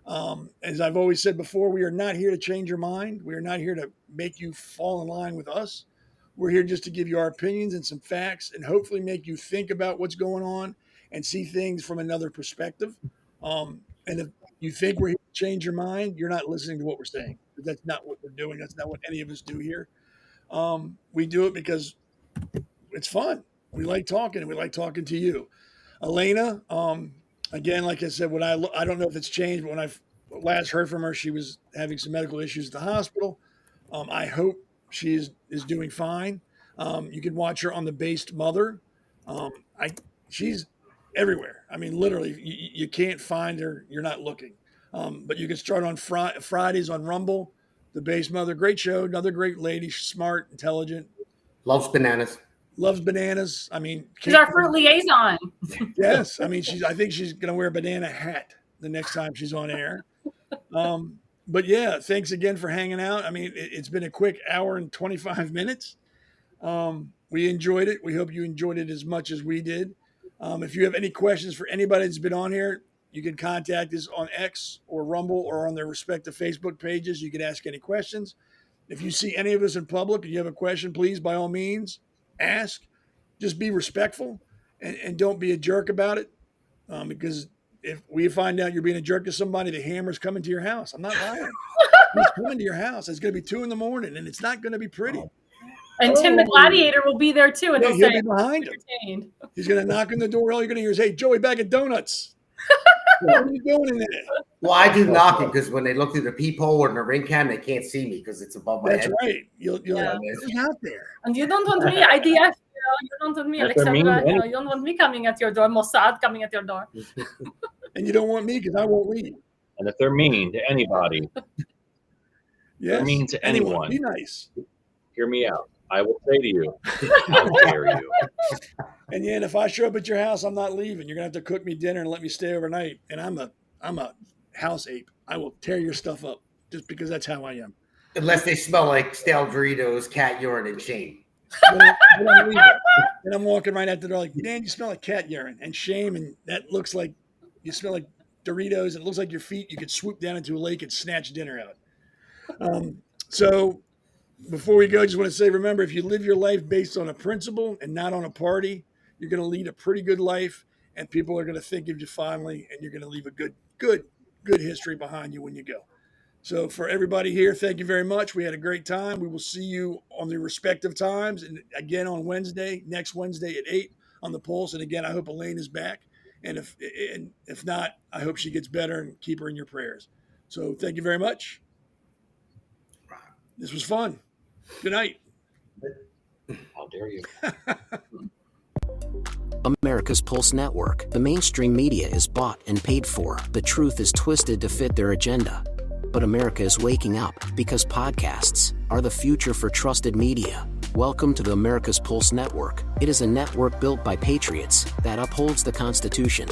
As I've always said before, we are not here to change your mind. We are not here to make you fall in line with us. We're here just to give you our opinions and some facts and hopefully make you think about what's going on and see things from another perspective. And if you think we're here to change your mind, you're not listening to what we're saying. That's not what we're doing. That's not what any of us do here. We do it because it's fun. We like talking, and we like talking to you. Elena, again, like I said, I don't know if it's changed, but when I last heard from her, she was having some medical issues at the hospital. I hope she is doing fine. You can watch her on The Based Mother. She's everywhere. I mean, literally, you can't find her. You're not looking. But you can start on Fridays on Rumble. The Based Mother, great show. Another great lady. She's smart, intelligent. Loves bananas. I mean, she's our fruit liaison. Yes, I mean, I think she's gonna wear a banana hat the next time she's on air. But yeah, thanks again for hanging out. I mean, it's been a quick hour and 25 minutes. We enjoyed it. We hope you enjoyed it as much as we did. If you have any questions for anybody that's been on here, you can contact us on X or Rumble or on their respective Facebook pages. You can ask any questions. If you see any of us in public and you have a question, please, by all means, ask. Just be respectful and don't be a jerk about it. Because if we find out you're being a jerk to somebody, the hammer's coming to your house. I'm not lying. He's coming to your house. It's going to be 2 a.m, and it's not going to be pretty. And Tim the Gladiator will be there too. And he'll be behind him. He's going to knock on the door. All you're going to hear is, "Hey, Joey, bag of donuts." What are you doing in there? Well, I do knocking because when they look through the peephole or in the ring cam, they can't see me because it's above my head. That's right. You'll he's out there. And you don't want me, IDF. You don't want me, Alexandra. You don't want me coming at your door. Mossad coming at your door. And you don't want me because I won't leave. And if they're mean to anybody, they're mean to anyone, be nice. Hear me out. I will say to you, how dare you? And yeah, and if I show up at your house, I'm not leaving. You're gonna have to cook me dinner and let me stay overnight. And I'm a house ape. I will tear your stuff up just because that's how I am. Unless they smell like stale Doritos, cat urine, and shame. And I'm walking right out the door like, "Man, you smell like cat urine and shame, and that looks like you smell like Doritos, and it looks like your feet. You could swoop down into a lake and snatch dinner out." So before we go, I just want to say, remember, if you live your life based on a principle and not on a party, you're going to lead a pretty good life, and people are going to think of you fondly, and you're going to leave a good history behind you when you go. So for everybody here, thank you very much. We had a great time. We will see you on the respective times, and again on next Wednesday at 8 on the Pulse. And again, I hope Elaine is back, and if not, I hope she gets better, and keep her in your prayers. So thank you very much. This was fun. Good night. How dare you? America's Pulse Network. The mainstream media is bought and paid for. The truth is twisted to fit their agenda. But America is waking up because podcasts are the future for trusted media. Welcome to the America's Pulse Network. It is a network built by patriots that upholds the Constitution.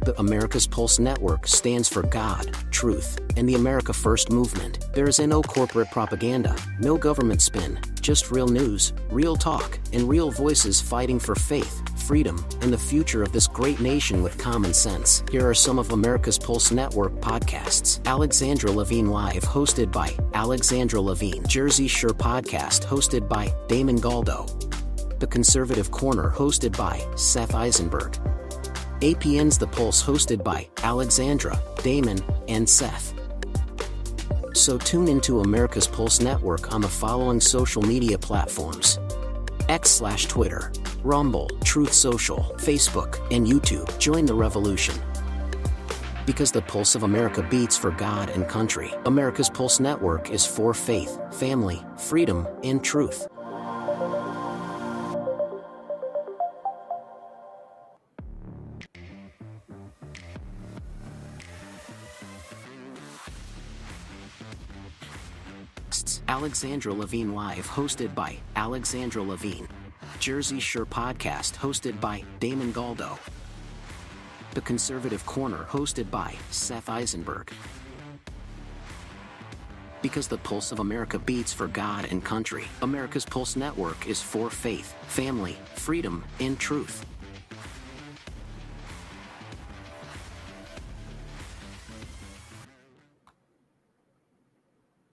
The America's Pulse Network stands for God, truth, and the America First movement. There is no corporate propaganda, no government spin, just real news, real talk, and real voices fighting for faith, freedom, and the future of this great nation with common sense. Here are some of America's Pulse Network podcasts. Alexandra Levine Live, hosted by Alexandra Levine. Jersey Shore Podcast, hosted by Damon Galdo. The Conservative Corner, hosted by Seth Eisenberg. APN's The Pulse, hosted by Alexandra, Damon, and Seth. So tune into America's Pulse Network on the following social media platforms: X/Twitter, Rumble, Truth Social, Facebook, and YouTube. Join the revolution. Because the pulse of America beats for God and country. America's Pulse Network is for faith, family, freedom, and truth. Alexandra Levine Live, hosted by Alexandra Levine. Jersey Shore Podcast, hosted by Damon Galdo. The Conservative Corner, hosted by Seth Eisenberg. Because the pulse of America beats for God and country. America's Pulse Network is for faith, family, freedom, and truth.